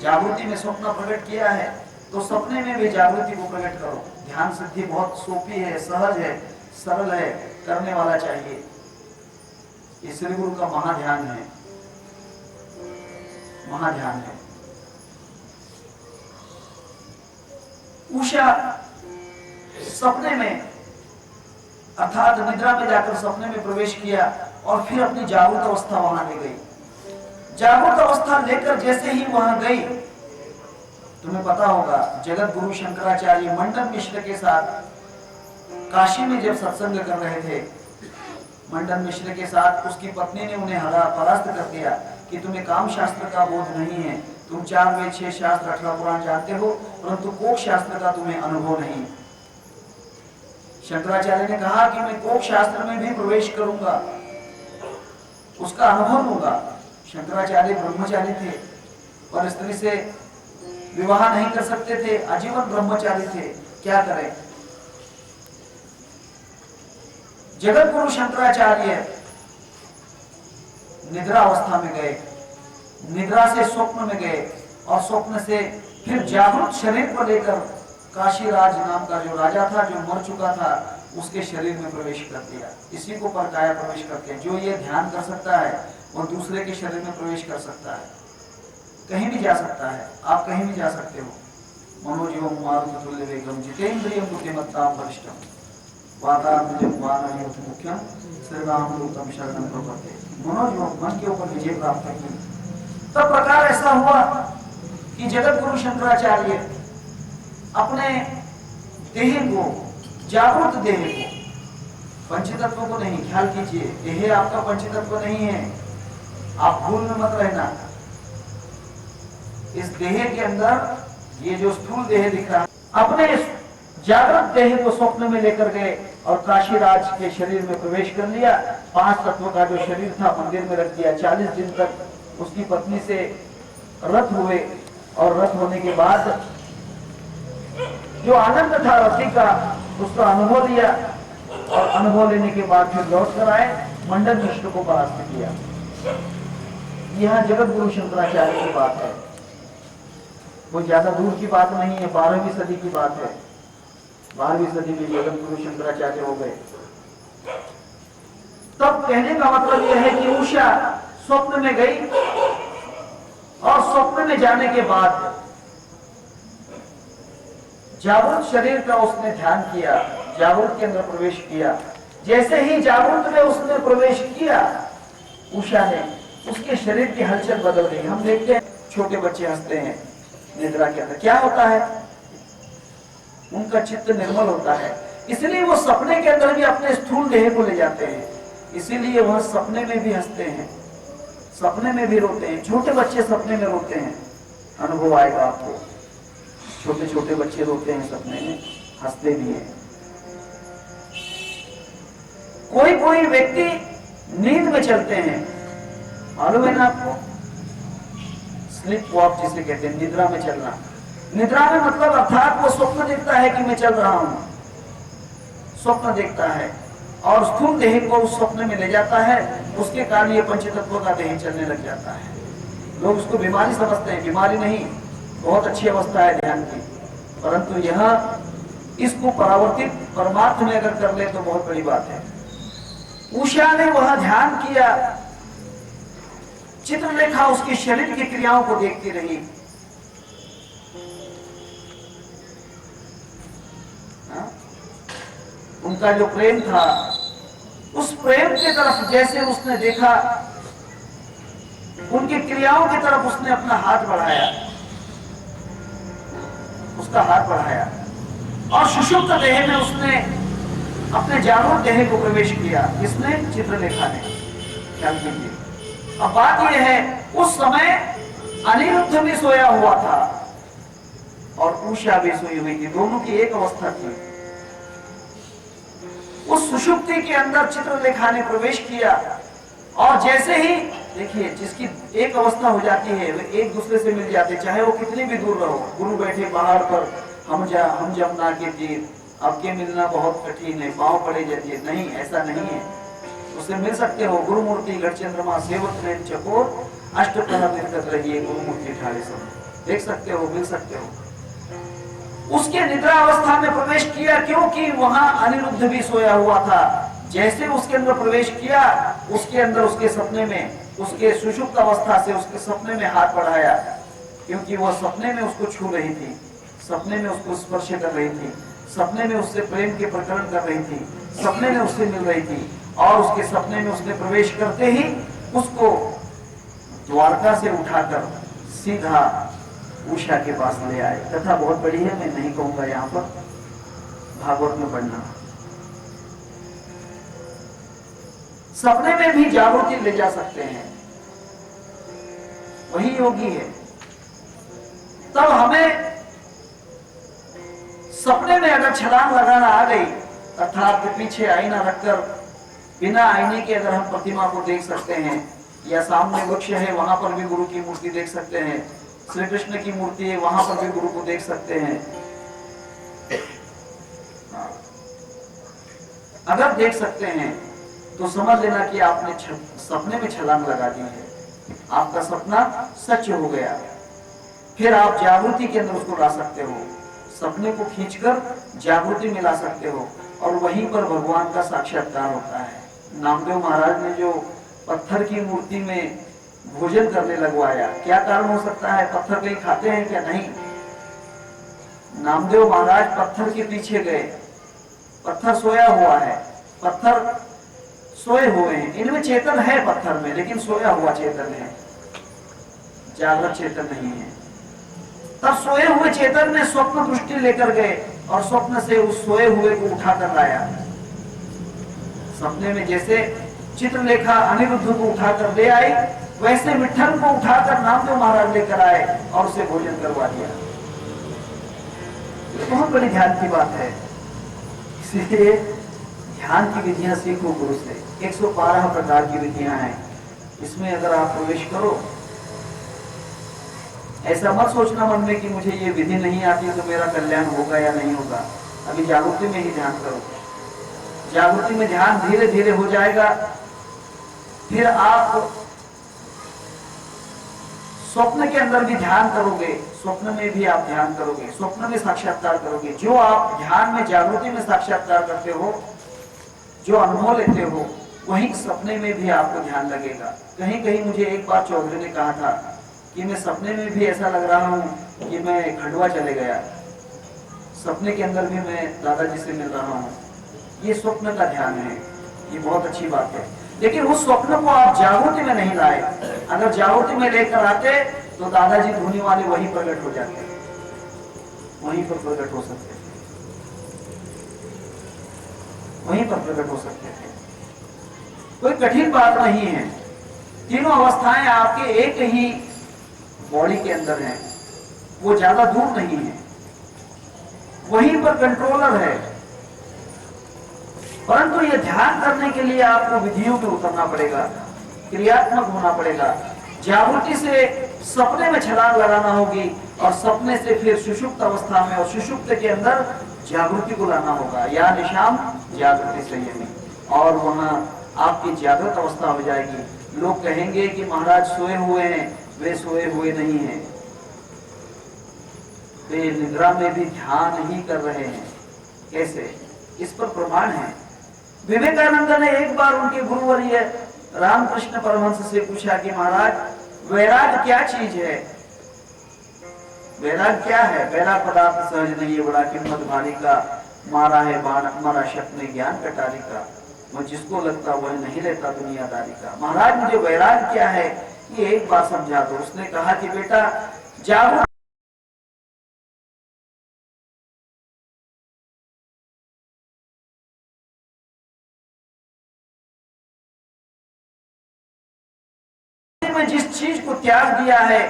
जागृति में स्वप्न प्रकट किया है, तो सपने में भी जागृति को प्रकट करो। ध्यान सिद्धि बहुत सोपी है, सहज है, सरल है, करने वाला चाहिए। ये श्री गुरु का महाध्यान है, महाध्यान है। उषा सपने में अर्थात निद्रा में जाकर सपने में प्रवेश किया और फिर अपनी जागृत अवस्था वहां ले गई। जागृत अवस्था लेकर जैसे ही वहां गई, तुम्हें पता होगा जगत गुरु शंकराचार्य मंडन मिश्र के साथ काशी में जब सत्संग कर रहे थे, मंडन मिश्र के साथ उसकी पत्नी ने उन्हें हरा परास्त कर दिया कि तुम्हें काम शास्त्र का बोध नहीं है, तुम 4 वेद 6 शास्त्र 18 पुराण जानते हो, परंतु कोक शास्त्र का तुम्हें अनुभव नहीं। शंकराचार्य ने कहा कि मैं कोक शास्त्र में भी प्रवेश करूंगा, उसका अनुभव लूंगा। शंकराचार्य ब्रह्मचारी थे, पर स्त्री से विवाह नहीं कर सकते थे, आजीवन ब्रह्मचारी थे, क्या करें। जगत गुरु शंकराचार्य निद्रा अवस्था में गए, निद्रा से स्वप्न में गए और स्वप्न से फिर जागृत शरीर को लेकर काशीराज नाम का जो राजा था, जो मर चुका था, उसके शरीर में प्रवेश कर दिया। इसी को परकाया प्रवेश करते हैं। जो ये ध्यान कर सकता है वो दूसरे के शरीर में प्रवेश कर सकता है, कहीं भी जा सकता है। आप कहीं भी जा सकते हो। मनोजीवम मारुततुल्य वेगम जितेंद्रियम बुद्धिमत्ताम वरिष्ठम वातात्मजं वानरयोत मुख्यम श्रीरामदूतम शरणं प्रपद्ये। मनोजीवम, मन के ऊपर विजय प्राप्त की। तब प्रकार ऐसा हुआ कि जगत गुरु शंकराचार्य अपने देह को, जागृत देह को, पंचतत्व को नहीं, ख्याल कीजिए देह आपका पंचतत्व नहीं है, आप भूल में मत रहना। इस देह के अंदर ये जो स्थूल देह दिख रहा है, अपने जागृत देह को स्वप्न में लेकर गए और काशीराज के शरीर में प्रवेश कर लिया। 5 तत्व का जो शरीर था मंदिर में रख दिया। 40 दिन तक उसकी पत्नी से रत हुए और रत होने के बाद जो आनंद था रति का, उसका अनुभव लिया और अनुभव लेने के बाद फिर लौट कर आए, मंडन मिश्र को परास्त किया। यह जगत गुरु शंकराचार्य की बात है, वो ज्यादा दूर की बात नहीं है, 12वीं सदी की बात है। 12वीं सदी में जगत गुरु शंकराचार्य हो गए। तब कहने का मतलब यह है कि उषा स्वप्न में गई और स्वप्न में जाने के बाद जागृत शरीर का उसने ध्यान किया, जागृत के अंदर प्रवेश किया। जैसे ही जागृत में उसने प्रवेश किया, उषा ने, उसके शरीर की हलचल बदल गई। हम देखते हैं छोटे बच्चे हंसते हैं निद्रा के अंदर, क्या होता है, उनका चित्त निर्मल होता है। इसलिए वो सपने के अंदर भी अपने स्थूल देह को ले जाते हैं, इसीलिए वह सपने में भी हंसते हैं, सपने में भी रोते हैं। छोटे बच्चे सपने में रोते हैं, अनुभव आएगा आपको। छोटे छोटे बच्चे रोते हैं सपने में, हंसते भी हैं। कोई कोई व्यक्ति नींद में चलते हैं, मालूम है ना आपको, स्लीप वॉक जिसे कहते हैं, निद्रा में चलना। निद्रा में मतलब अर्थात वो स्वप्न देखता है कि मैं चल रहा हूं, स्वप्न देखता है और स्थूल देह को उस स्वप्न में ले जाता है। उसके कारण ये पंचतत्व का देह चलने लग जाता है। लोग उसको बीमारी समझते हैं, बीमारी नहीं, बहुत अच्छी अवस्था है ध्यान की, परंतु यह इसको परावर्तित परमार्थ में अगर कर ले तो बहुत बड़ी बात है। उषा ने वह ध्यान किया, चित्रलेखा उसके शरीर की क्रियाओं को देखती रही। उनका जो प्रेम था, उस प्रेम की तरफ जैसे उसने देखा, उनकी क्रियाओं की तरफ उसने अपना हाथ बढ़ाया, उसका हाथ बढ़ाया और सुषुप्त देह में उसने अपने जागरूक देह को प्रवेश किया। किसने? चित्रलेखा ने। ख्याल कीजिए। अब बात यह है, उस समय अनिरुद्ध भी सोया हुआ था और उषा भी सोई हुई थी, दोनों की एक अवस्था थी। उस सुषुप्ति के अंदर चित्रलेखा ने प्रवेश किया और जैसे ही, देखिए, जिसकी एक अवस्था हो जाती है वे एक दूसरे से मिल जाते, चाहे वो कितनी भी दूर रहो। गुरु बैठे पहाड़ पर, हम जमुना के तीर, अब के मिलना बहुत कठिन है, पांव पड़े जाती है। नहीं, ऐसा नहीं है, उससे मिल सकते हो। गुरु मूर्ति गढ़ चंद्रमा सेवक ने चकोर, अष्ट प्रहर निर्गत रहिए गुरु मूर्ति ठाड़े सब, देख सकते हो, मिल सकते हो। उसके निद्रा अवस्था में प्रवेश किया, क्योंकि वहां अनिरुद्ध भी सोया हुआ था। जैसे उसके अंदर प्रवेश किया, उसके अंदर, उसके सपने में, उसके सुषुप्त अवस्था से उसके सपने में हाथ बढ़ाया, क्योंकि वह सपने में उसको छू रही थी, सपने में उसको स्पर्श कर रही थी, सपने में उससे प्रेम के प्रकरण कर रही थी, सपने में उससे मिल रही थी। और उसके सपने में उसने प्रवेश करते ही उसको द्वारका से उठाकर सीधा उषा के पास ले आए। कथा बहुत बड़ी है, मैं नहीं कहूंगा यहाँ पर, भागवत में पढ़ना। सपने में भी जागृति ले जा सकते हैं, वही योगी है। तब हमें सपने में अगर छलांग लगाना आ गई, अर्थात पीछे आईना रखकर बिना आईने के अगर हम प्रतिमा को देख सकते हैं, या सामने वृक्ष है वहां पर भी गुरु की मूर्ति देख सकते हैं, श्री कृष्ण की मूर्ति है वहां पर भी गुरु को देख सकते हैं, अगर देख सकते हैं तो समझ लेना कि आपने सपने में छलांग लगा दी है, आपका सपना सच हो गया। फिर आप जागृति के अंदर उसको ला सकते हो, सपने को खींचकर जागृति में ला सकते हो, और वहीं पर भगवान का साक्षात्कार होता है। नामदेव महाराज ने जो पत्थर की मूर्ति में भोजन करने लगवाया, क्या कारण हो सकता है? पत्थर कहीं खाते हैं क्या? नहीं। नामदेव महाराज पत्थर के पीछे गए, पत्थर सोया हुआ है, पत्थर सोए हुए हैं, इनमें चेतन है पत्थर में, लेकिन सोया हुआ चेतन है, जागृत चेतन नहीं है। तब सोए हुए चेतन में स्वप्न दृष्टि लेकर गए और स्वप्न से उस सोए हुए को उठाकर लाया। सपने में जैसे चित्रलेखा अनिरुद्ध को उठाकर ले आई, वैसे विठल को उठाकर नामदेव महाराज लेकर आए और उसे भोजन करवा दिया। बहुत बड़ी ध्यान की बात है, इसलिए ध्यान की विधियां सीखो गुरु से। 112 प्रकार की विधियां हैं, इसमें अगर आप प्रवेश करो, ऐसा मत सोचना मन में कि मुझे ये विधि नहीं आती तो मेरा कल्याण होगा या नहीं होगा। अभी जागृति में ही ध्यान करो, जागृति में ध्यान धीरे धीरे हो जाएगा। फिर आप स्वप्न के अंदर भी ध्यान करोगे, स्वप्न में भी आप ध्यान करोगे, स्वप्न में साक्षात्कार करोगे। जो आप ध्यान में, जागृति में साक्षात्कार करते हो, जो अनुभव लेते हो, वही सपने में भी आपको ध्यान लगेगा। कहीं कहीं मुझे एक बार चौधरी ने कहा था कि मैं सपने में भी ऐसा लग रहा हूँ कि मैं खंडवा चले गया, सपने के अंदर भी मैं दादाजी से मिल रहा हूँ। ये स्वप्न का ध्यान है, ये बहुत अच्छी बात है। लेकिन उस स्वप्न को आप जागृति में नहीं लाए। अगर जागृति में लेकर आते तो दादाजी धोनी वाले वहीं प्रकट हो जाते, वहीं पर प्रकट हो सकते थे, वहीं पर प्रकट हो सकते थे। कोई कठिन बात नहीं है, तीनों अवस्थाएं आपके एक ही बॉडी के अंदर है, वो ज्यादा दूर नहीं है, वहीं पर कंट्रोलर है। परंतु ये ध्यान करने के लिए आपको विधियों में उतरना पड़ेगा, क्रियात्मक होना पड़ेगा। जागृति से सपने में छलांग लगाना होगी और सपने से फिर सुषुप्त अवस्था में और सुषुप्त के अंदर जागृति को लाना होगा। या निशाम जागृति संयमी, और वहां आपकी जागृत अवस्था हो जाएगी। लोग कहेंगे कि महाराज सोए हुए हैं, वे सोए हुए नहीं हैं, वे निद्रा में भी ध्यान ही कर रहे हैं। कैसे? इस पर प्रमाण है। विवेकानंद ने एक बार उनके गुरुवर्य रामकृष्ण परमहंस से पूछा कि महाराज वैराग क्या चीज है? वैराग क्या है? वैराग पदार्थ सहज नहीं है, बड़ा किम्मत भारी का मारा है बाण हमारा शक में ज्ञान कटारी का, वो जिसको लगता वह नहीं लेता दुनियादारी का। महाराज मुझे वैराग क्या है ये एक बार समझा दो। उसने कहा कि बेटा जागो में जिस चीज को त्याग दिया है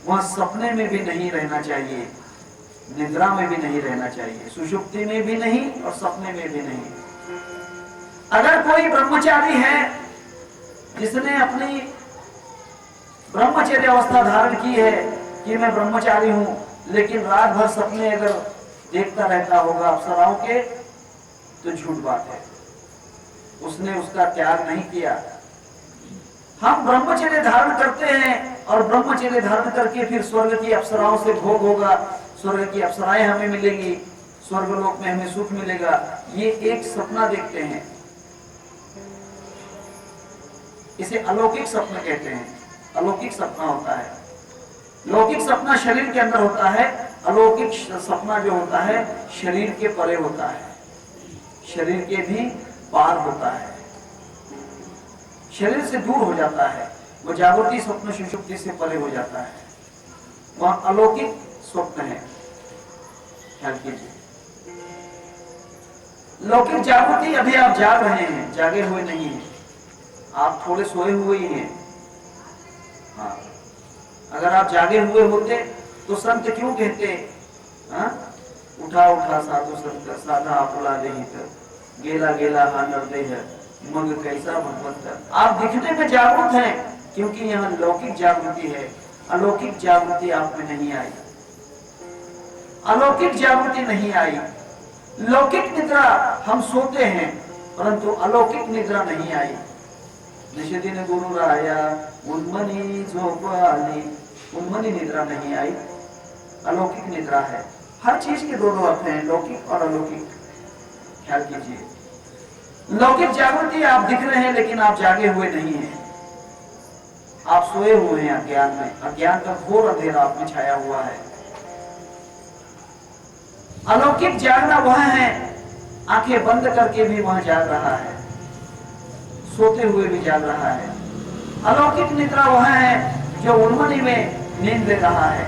वह सपने में भी नहीं रहना चाहिए, निद्रा में भी नहीं रहना चाहिए, सुषुप्ति में भी नहीं और सपने में भी नहीं। अगर कोई ब्रह्मचारी है जिसने अपनी ब्रह्मचर्य अवस्था धारण की है कि मैं ब्रह्मचारी हूं, लेकिन रात भर सपने अगर देखता रहता होगा अप्सराओं के, तो झूठ बात है, उसने उसका त्याग नहीं किया। हम ब्रह्मचर्य धारण करते हैं और ब्रह्मचर्य धारण करके फिर स्वर्ग की अप्सराओं से भोग होगा, स्वर्ग की अप्सराएं हमें मिलेंगी, स्वर्गलोक में हमें सुख मिलेगा, ये एक सपना देखते हैं। इसे अलौकिक सपना कहते हैं। अलौकिक सपना होता है, लौकिक सपना शरीर के अंदर होता है, अलौकिक सपना जो होता है शरीर के परे होता है, शरीर के भी पार होता है, शरीर से दूर हो जाता है, वो जागृति स्वप्न सुषुप्ति से परे हो जाता है, वह अलौकिक स्वप्न है। ख्याल कीजिए, लौकिक जागृति अभी आप जाग रहे हैं, जागे हुए नहीं हैं, आप थोड़े सोए हुए ही हैं। हाँ, अगर आप जागे हुए होते तो संत क्यों कहते हाँ? उठा उठा साधु संत साधा आपुला देहित, गेला गेला हा नरदेह मग कैसा भगवंत। आप दिखने में जागृत हैं क्योंकि यहाँ लौकिक जागृति है, अलौकिक जागृति आप में नहीं आई, अलौकिक जागृति नहीं आई। लौकिक निद्रा हम सोते हैं परंतु अलौकिक निद्रा नहीं आई। निषेदिन गुरु राया उन्मनी झोपाली, उन्मनी निद्रा नहीं आई, अलौकिक निद्रा है। हर चीज के दो अर्थ हैं, लौकिक और अलौकिक। ख्याल कीजिए, लौकिक जागृति आप दिख रहे हैं लेकिन आप जागे हुए नहीं हैं, आप सोए हुए हैं अज्ञान में, अज्ञान का घोर अंधेरा आप में छाया हुआ है। अलौकिक जागना वह है, आंखें बंद करके भी वह जाग रहा है, सोते हुए भी जाग रहा है। अलौकिक निद्रा वह है जो उन्मनी में नींद ले रहा है।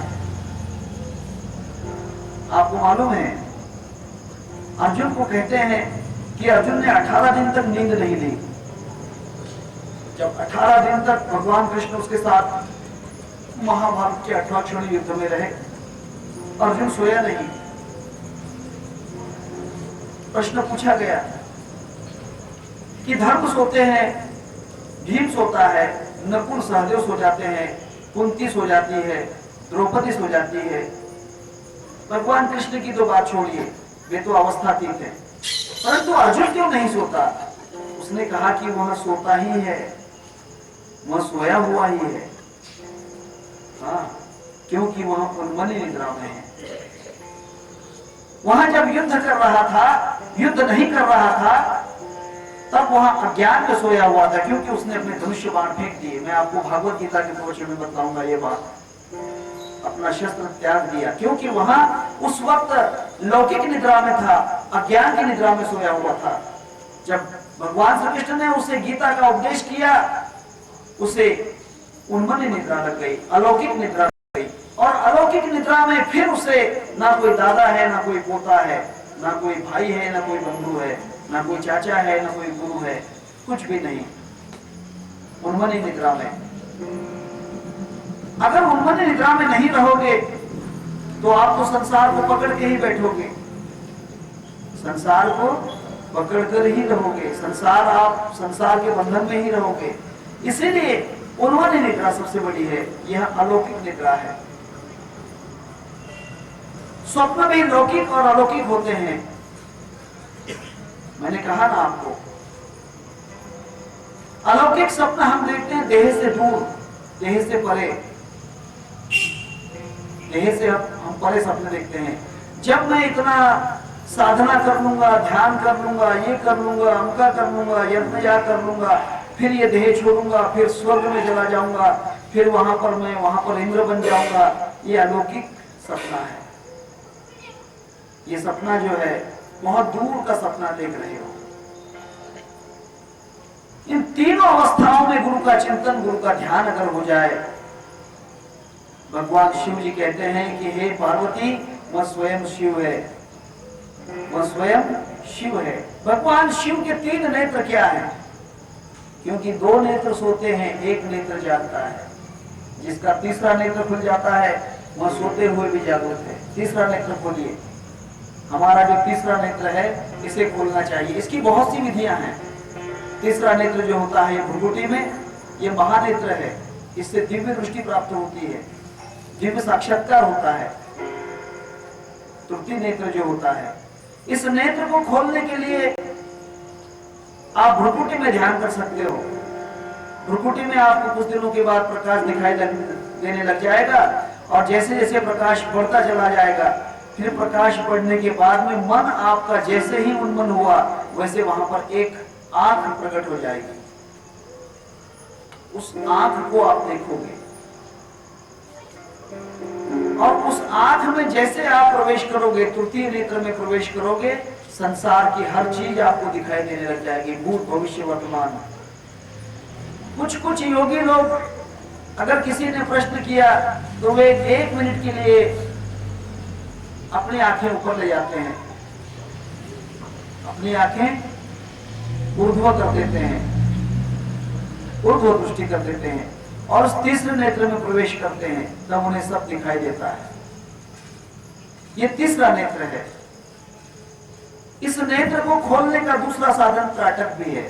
आपको मालूम है अर्जुन को कहते हैं कि अर्जुन ने 18 दिन तक नींद नहीं ली। जब 18 दिन तक भगवान कृष्ण उसके साथ महाभारत के 18 क्षण युद्ध में रहे, अर्जुन सोया नहीं। प्रश्न पूछा गया कि धर्म सोते हैं, भीम सोता है, नकुल सहदेव सो जाते हैं, कुंती सो जाती है, द्रौपदी सो जाती है, भगवान कृष्ण की तो बात छोड़िए, वे तो अवस्थातीत है, परंतु अर्जुन क्यों नहीं सोता? उसने कहा कि वह सोता ही है, वह सोया हुआ ही है। हाँ, क्योंकि वह उन्मनी निद्रा में है। वहां जब युद्ध कर रहा था, युद्ध नहीं कर रहा था, तब वहां अज्ञान में सोया हुआ था, क्योंकि उसने अपने धनुष्य बाण फेंक दिए। मैं आपको भागवत गीता के प्रवचन में बताऊंगा ये बात। अपना शस्त्र त्याग दिया क्योंकि वहां उस वक्त लौकिक निद्रा में था, अज्ञान की निद्रा में सोया हुआ था। जब भगवान श्री कृष्ण ने उसे गीता का उपदेश किया, उसे उन्मनी निद्रा लग गई, अलौकिक निद्रा लग गई। और अलौकिक निद्रा में फिर उसे ना कोई दादा है, ना कोई पोता है, ना कोई भाई है, ना कोई बंधु है, ना कोई चाचा है, ना कोई गुरु है, कुछ भी नहीं, उन्मनी निद्रा में। अगर उन्मनी निद्रा में नहीं रहोगे तो आप तो संसार को पकड़ के ही बैठोगे, संसार को पकड़ कर ही रहोगे, आप संसार के बंधन में ही रहोगे। इसीलिए उन्मनी निद्रा सबसे बड़ी है, यह अलौकिक निद्रा है। स्वप्न भी लौकिक और अलौकिक होते हैं। मैंने कहा ना आपको, अलौकिक स्वप्न हम देखते हैं देह से दूर, देह से परे, देह से हम परे सपने देखते हैं। जब मैं इतना साधना कर लूंगा, ध्यान कर लूंगा, ये कर लूंगा, अमका कर लूंगा, यज्ञ कर लूंगा, फिर ये देह छोड़ूंगा, फिर स्वर्ग में चला जाऊंगा, फिर वहां पर इंद्र बन जाऊंगा, ये अलौकिक सपना है। ये सपना जो है बहुत दूर का सपना देख रहे हो। इन तीनों अवस्थाओं में गुरु का चिंतन, गुरु का ध्यान अगर हो जाए, भगवान शिव जी कहते हैं कि हे पार्वती, वह स्वयं शिव है, वह स्वयं शिव है। भगवान शिव के 3 नेत्र क्या है? क्योंकि 2 नेत्र सोते हैं, 1 नेत्र जागता है। जिसका तीसरा नेत्र खुल जाता है वह सोते हुए भी जागृत है। तीसरा नेत्र खोलिए। हमारा जो तीसरा नेत्र है इसे खोलना चाहिए। इसकी बहुत सी विधियां हैं। तीसरा नेत्र जो होता है भ्रुकुटी में, यह महानेत्र है। इससे दिव्य दृष्टि प्राप्त होती है, दिव्य साक्षात्कार होता है। तृतीय नेत्र जो होता है, इस नेत्र को खोलने के लिए आप भ्रुकुटी में ध्यान कर सकते हो। भ्रुकुटी में आपको कुछ दिनों के बाद प्रकाश दिखाई देने लग जाएगा, और जैसे जैसे प्रकाश बढ़ता चला जाएगा, फिर प्रकाश बढ़ने के बाद में मन आपका जैसे ही उन्मन हुआ, वैसे वहां पर एक आंख प्रकट हो जाएगी। उस आंख को आप देखोगे, और उस आंख में जैसे आप प्रवेश करोगे, तृतीय नेत्र में प्रवेश करोगे, संसार की हर चीज आपको दिखाई देने लग जाएगी, भूत भविष्य वर्तमान। कुछ योगी लोग, अगर किसी ने प्रश्न किया तो वे 1 मिनट के लिए अपनी आंखें ऊपर ले जाते हैं, अपनी आंखें ऊर्ध्व कर देते हैं, ऊर्ध्व दृष्टि कर देते हैं, और उस तीसरे नेत्र में प्रवेश करते हैं, तब उन्हें सब दिखाई देता है। ये तीसरा नेत्र है। इस नेत्र को खोलने का दूसरा साधन त्राटक भी है।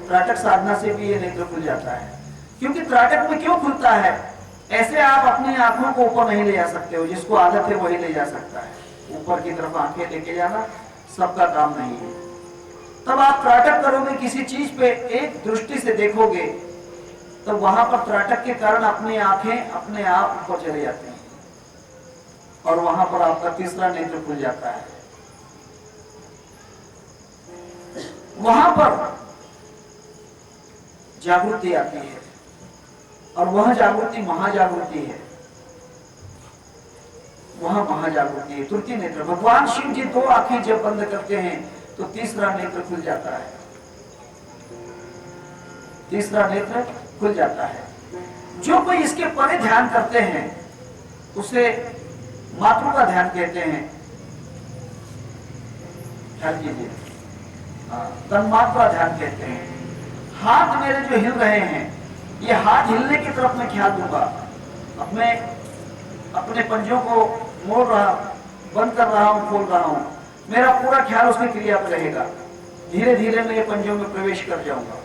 त्राटक साधना से भी ये नेत्र खुल जाता है। क्योंकि त्राटक में क्यों खुलता है? ऐसे आप अपनी आंखों को ऊपर नहीं ले जा सकते हो, जिसको आदत है वही ले जा सकता है। ऊपर की तरफ आंखें लेके जाना सबका काम नहीं है। तब आप त्राटक करोगे, किसी चीज पे एक दृष्टि से देखोगे, तो वहां पर त्राटक के कारण अपनी आंखें अपने आप ऊपर चले जाती हैं, और वहां पर आपका तीसरा नेत्र खुल जाता है। वहां पर जागृति आती है, और वह जागृति महाजागृति है। वह महाजागृति है, तृतीय नेत्र। भगवान शिव जी 2 आंखें जब बंद करते हैं तो तीसरा नेत्र खुल जाता है। तीसरा नेत्र खुल जाता है। जो कोई इसके परे ध्यान करते हैं उसे मातृ का ध्यान कहते हैं। ख्याल कीजिए, तन्मात्रा ध्यान कहते हैं। हाथ मेरे जो हिल रहे हैं, ये हाथ हिलने की तरफ मैं ख्याल दूंगा। अपने पंजों को मोड़ रहा, बंद कर रहा हूं, खोल रहा हूं, मेरा पूरा ख्याल उसकी क्रिया पर रहेगा। धीरे धीरे मैं ये पंजों में प्रवेश कर जाऊंगा।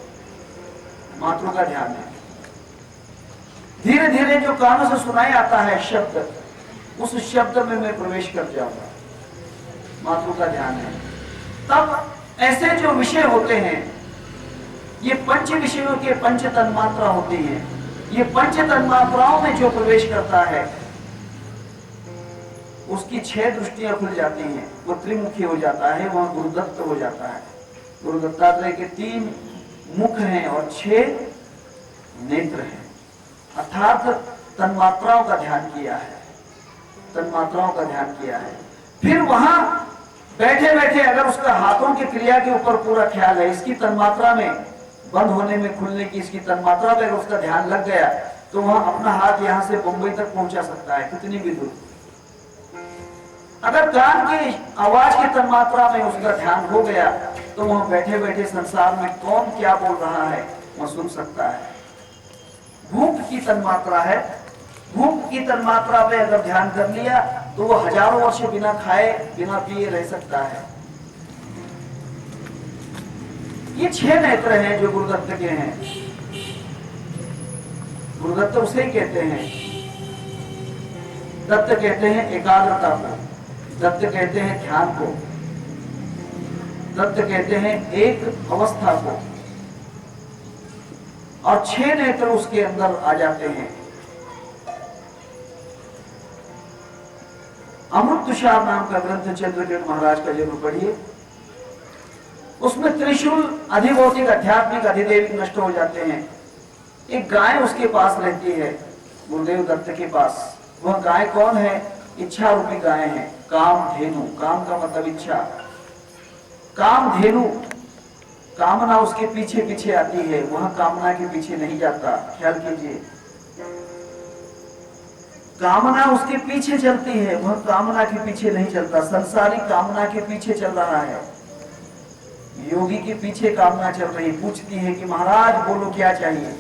मातृ का ध्यान है। धीरे धीरे जो कानों से सुनाई आता है शब्द, उस शब्द में मैं प्रवेश कर जाऊंगा। मातृ का ध्यान है। तब ऐसे जो विषय होते हैं, ये 5 विषयों के 5 तन्मात्रा होती हैं। ये 5 तन्मात्राओं में जो प्रवेश करता है उसकी 6 दृष्टियां खुल जाती हैं। वो त्रिमुखी हो जाता है, वह गुरुदत्त हो जाता है। गुरु दत्तात्रेय के 3 मुख हैं और 6 नेत्र हैं। अर्थात तन्मात्राओं का ध्यान किया है, तन्मात्राओं का ध्यान किया है। फिर वहां बैठे बैठे अगर उसका हाथों की क्रिया के ऊपर पूरा ख्याल है, इसकी तन्मात्रा में बंद होने में, खुलने की इसकी तन्मात्रा पे अगर उसका ध्यान लग गया, तो वह अपना हाथ यहां से बंबई तक पहुंचा सकता है, कितनी भी दूर। अगर कान की आवाज की तन्मात्रा में उसका ध्यान हो गया, तो वह बैठे बैठे संसार में कौन क्या बोल रहा है वह सुन सकता है। भूख की तन्मात्रा है। भूख की तन्मात्रा पे अगर ध्यान कर लिया तो वो हजारों वर्ष बिना खाए बिना पिए रह सकता है। ये 6 नेत्र हैं जो गुरुदत्त के हैं। गुरुदत्त उसे ही कहते हैं। दत्त कहते हैं एकाग्रता को, दत्त कहते हैं ध्यान को, दत्त कहते हैं एक अवस्था को, और 6 नेत्र उसके अंदर आ जाते हैं। अमृत तुषार नाम का ग्रंथ चंद्रकिरण महाराज का जरूर पढ़िए। उसमें त्रिशूल अधिभौतिक आध्यात्मिक अधिदेविक नष्ट हो जाते हैं। एक गाय उसके पास रहती है, गुरुदेव दत्त के पास। वह गाय कौन है? इच्छा रूपी गाय है, काम धेनु। काम का मतलब इच्छा। कामधेनु, कामना उसके पीछे पीछे आती है, वहां कामना के पीछे नहीं जाता। ख्याल कीजिए, कामना उसके पीछे चलती है, वह कामना के पीछे नहीं चलता। संसारी कामना के पीछे चल रहा है, योगी के पीछे कामना चल रही है। पूछती है कि महाराज बोलो क्या चाहिए।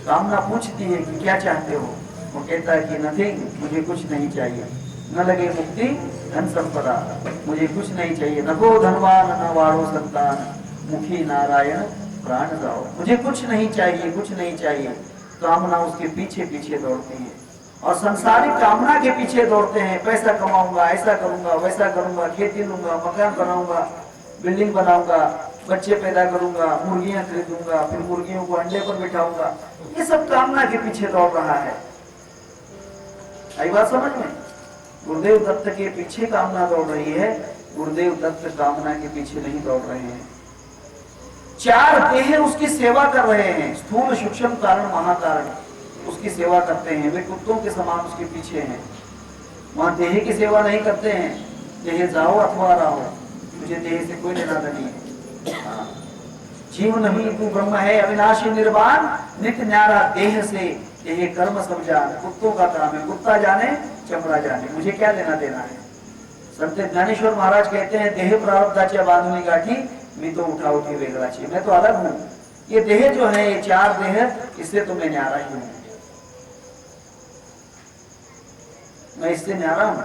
कामना पूछती है कि क्या चाहते हो, वो कहता है कि नथिंग, मुझे कुछ नहीं चाहिए। न लगे मुक्ति धन संपदा, मुझे कुछ नहीं चाहिए। न को धनवान न वारो संतान, मुखी नारायण प्राण जाओ, मुझे कुछ नहीं चाहिए, कुछ नहीं चाहिए। कामना उसके पीछे पीछे दौड़ती है और संसारिक कामना के पीछे दौड़ते हैं। पैसा कमाऊंगा, ऐसा करूंगा, वैसा करूंगा, खेती लूंगा, मकान बनाऊंगा, बिल्डिंग बनाऊंगा, बच्चे पैदा करूंगा, मुर्गियां खरीदूंगा, फिर मुर्गियों को अंडे पर बिठाऊंगा। ये सब कामना के पीछे दौड़ रहा है। आई बात समझ में? गुरुदेव दत्त के पीछे कामना दौड़ रही है, गुरुदेव दत्त कामना के पीछे नहीं दौड़ रहे हैं। चार देह उसकी सेवा कर रहे हैं, स्थूल सूक्ष्म कारण महाकारण उसकी सेवा करते हैं। वे कुत्तों के समान उसके पीछे हैं। वहां देह की सेवा नहीं करते हैं, देह जाओ अथवा रहो, मुझे देह से कोई लेना नहीं है। जीव नहीं तू ब्रह्म है, अविनाशी निर्वाण, नित्य न्यारा देह से, देह कर्म सब जान। कुत्तों का काम है, कुत्ता जाने चमड़ा जाने, मुझे क्या लेना देना है। संत ज्ञानेश्वर महाराज कहते हैं, देह प्रारब्धाच्या बांधुनी गाठी, मैं तो उठा उठी वेगळाची, मैं तो अलग हूँ। ये देह जो है, ये चार देह, इससे तो मैं न्यारा ही हूँ, मैं इससे न्यारा हूं।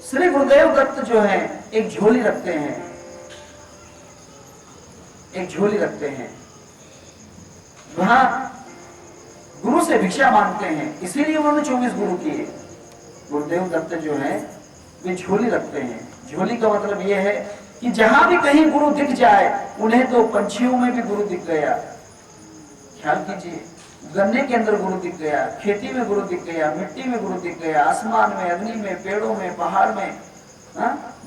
श्री गुरुदेव दत्त जो है, एक झोली रखते हैं, एक झोली रखते हैं, वहां गुरु से भिक्षा मांगते हैं। इसीलिए उन्होंने 24 गुरु किए। गुरुदेव दत्त जो है, वे झोली रखते हैं। झोली का मतलब यह है कि जहां भी कहीं गुरु दिख जाए, उन्हें तो पंछियों में भी गुरु दिख गया। ख्याल कीजिए, गन्ने के अंदर गुरु दिख गया, खेती में गुरु दिख गया, मिट्टी में गुरु दिख गया, आसमान में, अग्नि में, पेड़ों में, पहाड़ में,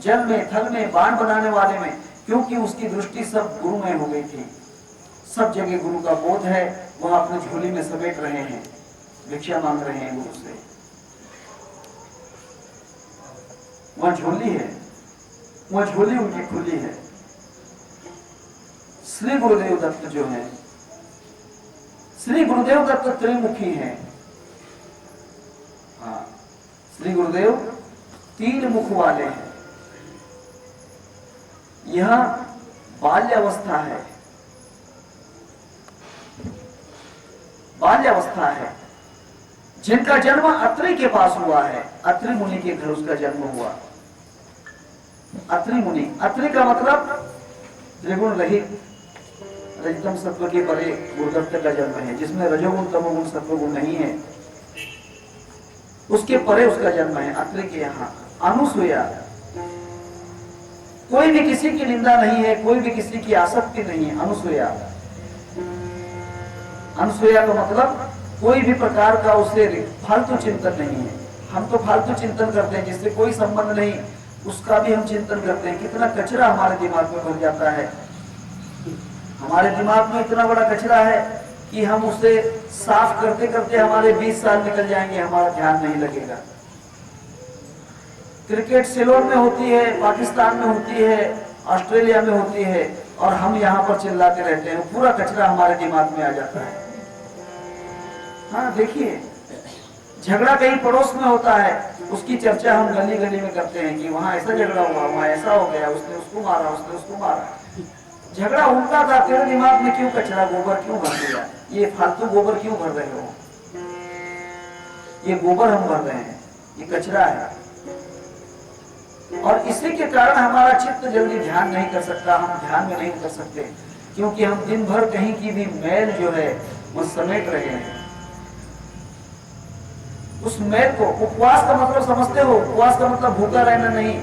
जल में, थल में, बाण बनाने वाले में, क्योंकि उसकी दृष्टि सब गुरुमय हो गई थी। सब जगह गुरु का बोध है, वह अपने झोली में समेट रहे हैं, भिक्षा मांग रहे हैं गुरु से। वह झोली है, वह झोली उनकी खुली है। श्री गुरुदेव दत्त जो है, श्री गुरुदेव दत्त त्रिमुखी हैं। हाँ, श्री गुरुदेव 3 मुख वाले हैं। यह बाल्यावस्था है, बाल्यावस्था है। जिनका जन्म अत्रि के पास हुआ है, अत्रि मुनि के घर उसका जन्म हुआ। अत्रि मुनि, अत्रि का मतलब त्रिगुण रहित, रजतम सत्व के परे गुरुदत्त का जन्म है, जिसमें रजोगुण तमोगुण सत्वगुण नहीं है, उसके परे उसका जन्म है। अत्रि के यहाँ अनुसूया, कोई भी किसी की निंदा नहीं है, कोई भी किसी की आसक्ति नहीं है। अनुसूया, अनुसूया का मतलब कोई भी प्रकार का उसे फालतू चिंतन नहीं है। हम तो फालतू चिंतन करते हैं, जिससे कोई संबंध नहीं, उसका भी हम चिंतन करते हैं। कितना कचरा हमारे दिमाग में भर जाता है। हमारे दिमाग में इतना बड़ा कचरा है कि हम उसे साफ करते करते हमारे 20 साल निकल जाएंगे, हमारा ध्यान नहीं लगेगा। क्रिकेट सिलोन में होती है, पाकिस्तान में होती है, ऑस्ट्रेलिया में होती है, और हम यहाँ पर चिल्लाते रहते हैं। पूरा कचरा हमारे दिमाग में आ जाता है। हाँ देखिए, झगड़ा कहीं पड़ोस में होता है, उसकी चर्चा हम गली गली में करते हैं कि वहां ऐसा झगड़ा हुआ, वहां ऐसा हो गया, उसने उसको मारा, उसने उसको मारा। झगड़ा उनका था, तेरे दिमाग में क्यों कचरा, गोबर क्यों भर दिया? ये फालतू गोबर क्यों भर रहे हो? ये गोबर हम भर रहे हैं, ये कचरा है। और इसी के कारण हमारा चित्त जल्दी ध्यान नहीं कर सकता, हम ध्यान में नहीं कर सकते, क्योंकि हम दिन भर कहीं की भी मैल जो है वो समेट रहे हैं। उस मैल को, उपवास का मतलब समझते हो? उपवास का मतलब भूखा रहना नहीं।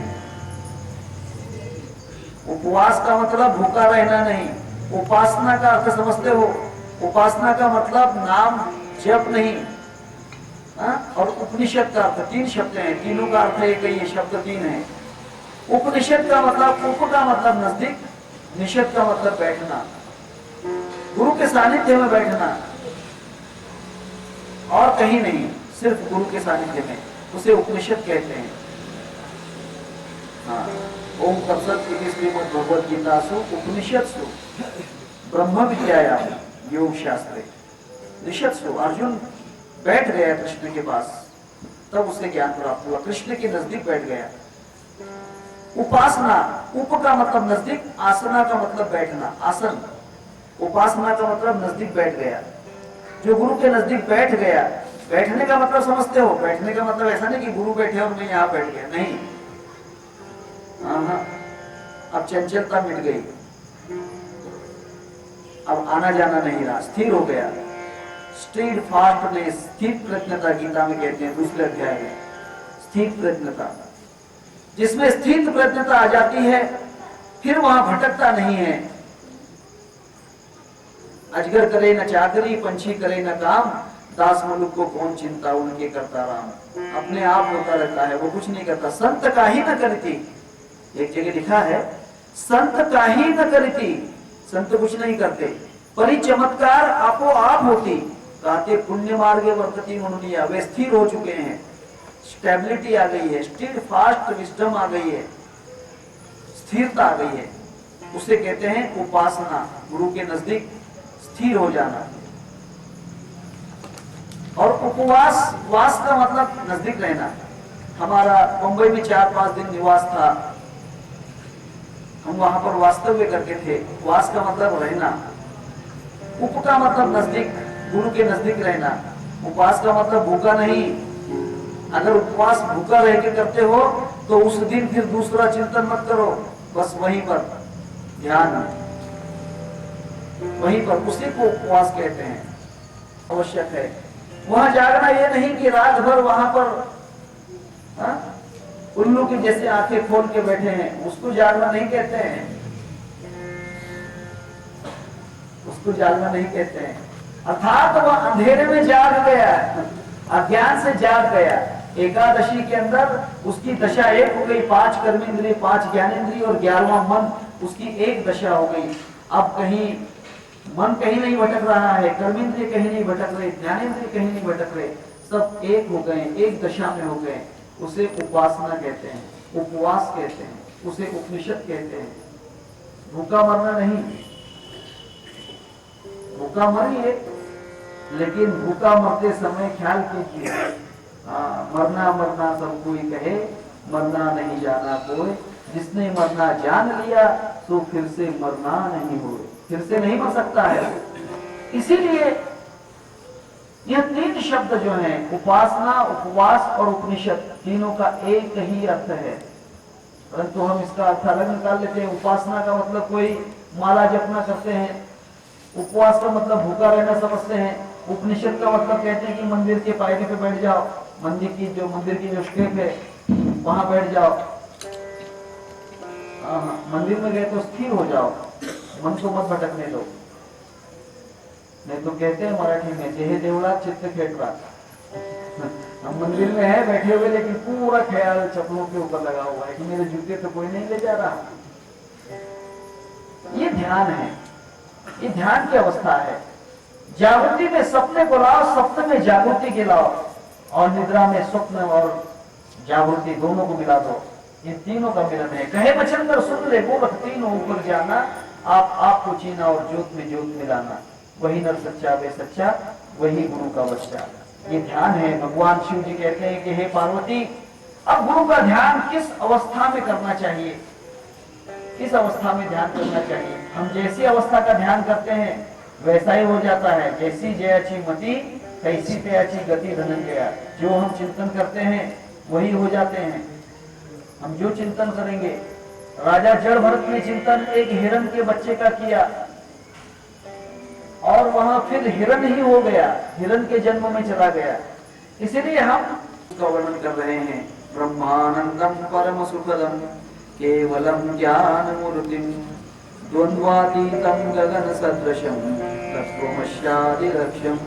उपवास का मतलब भूखा रहना नहीं। उपासना का अर्थ समझते हो? उपासना का मतलब नाम जप नहीं। और उपनिषद का अर्थ 3 शब्द हैं, तीनों का अर्थ एक ही है, शब्द 3 है। उपनिषद का मतलब, उप का मतलब नजदीक, निषद का मतलब बैठना, गुरु के सानिध्य में बैठना, और कहीं नहीं, सिर्फ गुरु के सानिध्य में, उसे उपनिषद कहते हैं। हाँ, ओम तत्सत इति श्रीमद् भगवद गीतासु उपनिषत्सु ब्रह्म विद्यायाम योग शास्त्रे निषत्सु। अर्जुन बैठ गया कृष्ण के पास, तब उसे ज्ञान प्राप्त हुआ, कृष्ण के नजदीक बैठ गया। उपासना, उप का मतलब नजदीक, आसना का मतलब बैठना, आसन। उपासना का मतलब नजदीक बैठ गया। जो गुरु के नजदीक बैठ गया, बैठने का मतलब समझते हो, बैठने का मतलब ऐसा नहीं कि गुरु बैठे और मैं यहाँ बैठ गया, नहीं। अब चंचलता मिट गई, अब आना जाना नहीं रहा, स्थिर हो गया। स्टेड फास्टनेस, स्थिर प्रज्ञता गीता में कहते हैं दूसरे अध्याय में, स्थिर प्रज्ञता। जिसमें स्थिर प्रज्ञता आ जाती है फिर वहां भटकता नहीं है। अजगर करे न चाकरी, पंछी करे न काम, दास मनुख को कौन चिंता उनके करता राम। अपने आप होता रहता है, वो कुछ नहीं करता। संत का ही न करती, एक जगह लिखा है संत का ही न करती, संत कुछ नहीं करते। परि चमत्कार आपो आप होती, कहते पुण्य मार्गे वर्तती मनुनिया। वे स्थिर हो चुके हैं, स्टेबिलिटी आ गई है, स्टिल फास्ट विजडम आ गई है, स्थिरता आ गई है। उसे कहते हैं उपासना, गुरु के नजदीक स्थिर हो जाना। और उपवास, वास का मतलब नजदीक रहना। हमारा मुंबई में 4-5 दिन निवास था, हम वहां पर वास्तव्य करते थे। वास का मतलब रहना, उप का मतलब नजदीक, गुरु के नजदीक रहना। उपवास का मतलब भूखा नहीं। अगर उपवास भूखा रह के करते हो तो उस दिन फिर दूसरा चिंतन मत करो, बस वहीं पर ध्यान, वहीं पर, उसी को उपवास कहते हैं। आवश्यक है वहां जागना, ये नहीं कि रात भर वहां पर उल्लू की जैसे आंखें खोल के बैठे हैं, उसको जागना नहीं कहते हैं, उसको जागना नहीं कहते हैं। अर्थात वह अंधेरे में जाग गया, अज्ञान से जाग गया। एकादशी के अंदर उसकी दशा एक हो गई, 5 कर्मेंद्रिय, 5 ज्ञानेंद्रिय और 11वां मन, उसकी एक दशा हो गई। अब कहीं मन कहीं नहीं भटक रहा है, कर्मेंद्रिय कहीं नहीं भटक रहे, ज्ञानेंद्रिय कहीं नहीं भटक रहे, सब एक हो गए, एक दशा में हो गए। उसे उपासना कहते हैं, उपवास कहते हैं, उसे उपनिषद कहते हैं। भूखा मरना नहीं, भूखा मरिए, लेकिन भूखा मरते समय ख्याल कीजिए, मरना मरना सब कोई कहे, मरना नहीं जाना कोई। जिसने मरना जान लिया तो फिर से मरना नहीं हो, फिर से नहीं मर सकता है। इसीलिए यह 3 शब्द जो हैं, उपासना, उपवास और उपनिषद, तीनों का एक ही अर्थ है, परंतु हम इसका अर्थ अलग निकाल लेते हैं। उपासना का मतलब कोई माला जपना करते हैं, उपवास का मतलब भूखा रहना समझते हैं, उपनिषद का मतलब कहते हैं कि मंदिर के पायरे पे बैठ जाओ, मंदिर की जो स्टेप है वहां बैठ जाओ। मंदिर में गए तो स्थिर हो जाओ, मन को मत भटकने दो। नहीं तो कहते हैं मराठी में, जेहे देवड़ा चित्त खेटरा। हम मंदिर में है बैठे हुए, लेकिन पूरा ख्याल चप्पलों के ऊपर लगा हुआ है कि मेरे जूते तो कोई नहीं ले जा रहा। ये ध्यान है, ये ध्यान की अवस्था है। जागृति में सपने को लाओ, स्वप्न में जागृति के लाओ, और निद्रा में स्वप्न और जागृति दोनों को मिला दो। ये तीनों का मिलन है। कहे बचन सुन ले गोरख, तीनों ऊपर जाना, आपको चीना और ज्योत में ज्योत मिलाना। वही नर सच्चा वे सच्चा, वही गुरु का बच्चा। ये ध्यान है। भगवान शिव जी कहते हैं कि हे पार्वती, अब गुरु का ध्यान किस अवस्था में करना चाहिए, किस अवस्था में ध्यान करना चाहिए। हम जैसी अवस्था का ध्यान करते हैं वैसा ही हो जाता है। जैसी जयाची मति कैसी तयाची गति धनंजया। जो हम चिंतन करते हैं वही हो जाते हैं। हम जो चिंतन करेंगे, राजा जड़ भरत ने चिंतन एक हिरण के बच्चे का किया और वहां फिर हिरण ही हो गया, हिरण के जन्म में चला गया। इसीलिए हम उसका वर्णन कर रहे हैं। ब्रह्मानंदम परम सुखदम केवलम ज्ञान मूर्तिम द्वंद्वातीतम गगन सदृशम तत्त्वमस्यादिलक्ष्यम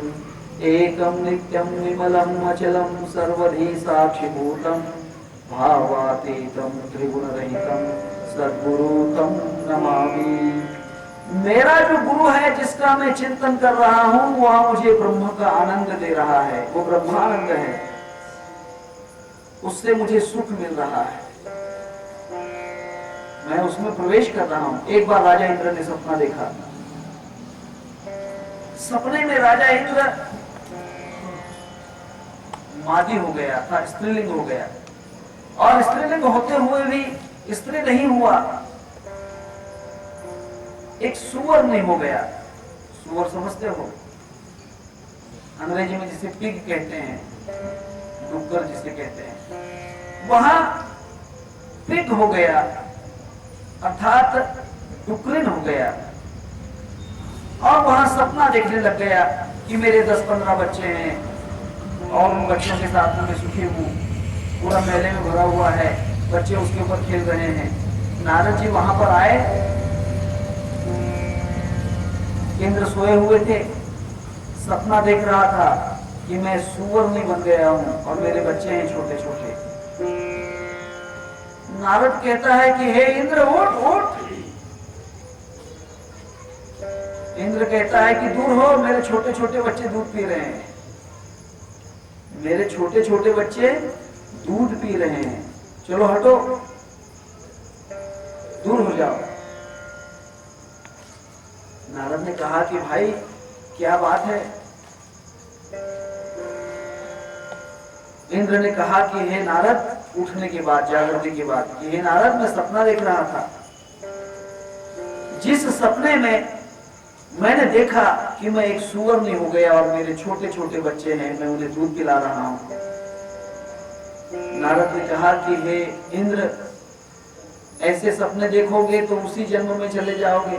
एकम नित्यम विमलम अचलम सर्वधी साक्षिभूतम भावातीतम त्रिगुण रहितम सद्गुरु तम नमामि। मेरा जो गुरु है, जिसका मैं चिंतन कर रहा हूं, वह मुझे ब्रह्म का आनंद दे रहा है। वो ब्रह्मानंद है, उससे मुझे सुख मिल रहा है। मैं उसमें प्रवेश कर रहा हूं। एक बार राजा इंद्र ने सपना देखा। सपने में राजा इंद्र मादी हो गया था, स्त्रीलिंग हो गया, और स्त्रीलिंग होते हुए भी स्त्री नहीं हुआ, एक सुअर नहीं हो गया। सुअर समझते हो, अंग्रेजी में जिसे पिग कहते हैं, डुक्कर जिसे कहते हैं, वहां पिग हो गया, अर्थात डुकरिन हो गया। और वहां सपना देखने लग गया कि मेरे 10-15 बच्चे हैं और उन बच्चों के साथ में मैं सुखी हूँ, पूरा मेले में भरा हुआ है, बच्चे उसके ऊपर खेल रहे हैं। नारद जी वहां पर आए, इंद्र सोए हुए थे, सपना देख रहा था कि मैं सुअर नहीं बन गया हूं और मेरे बच्चे हैं छोटे छोटे। नारद कहता है कि हे इंद्र उठ उठ। इंद्र कहता है कि दूर हो, मेरे छोटे छोटे बच्चे दूध पी रहे हैं, मेरे छोटे छोटे बच्चे दूध पी रहे हैं, चलो हटो, दूर हो जाओ। नारद ने कहा कि भाई क्या बात है। इंद्र ने कहा कि हे नारद, उठने के बाद, जागृति के बाद, कि हे नारद, मैं सपना देख रहा था, जिस सपने में मैंने देखा कि मैं एक सुअर नहीं हो गया और मेरे छोटे छोटे बच्चे हैं, मैं उन्हें दूध पिला रहा हूं। नारद ने कहा कि हे इंद्र, ऐसे सपने देखोगे तो उसी जन्म में चले जाओगे,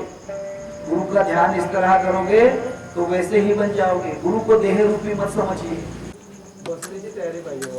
गुरु का ध्यान इस तरह करोगे तो वैसे ही बन जाओगे, गुरु को देह रूपी मत समझिए। बसरीची तयारी पाहिजे।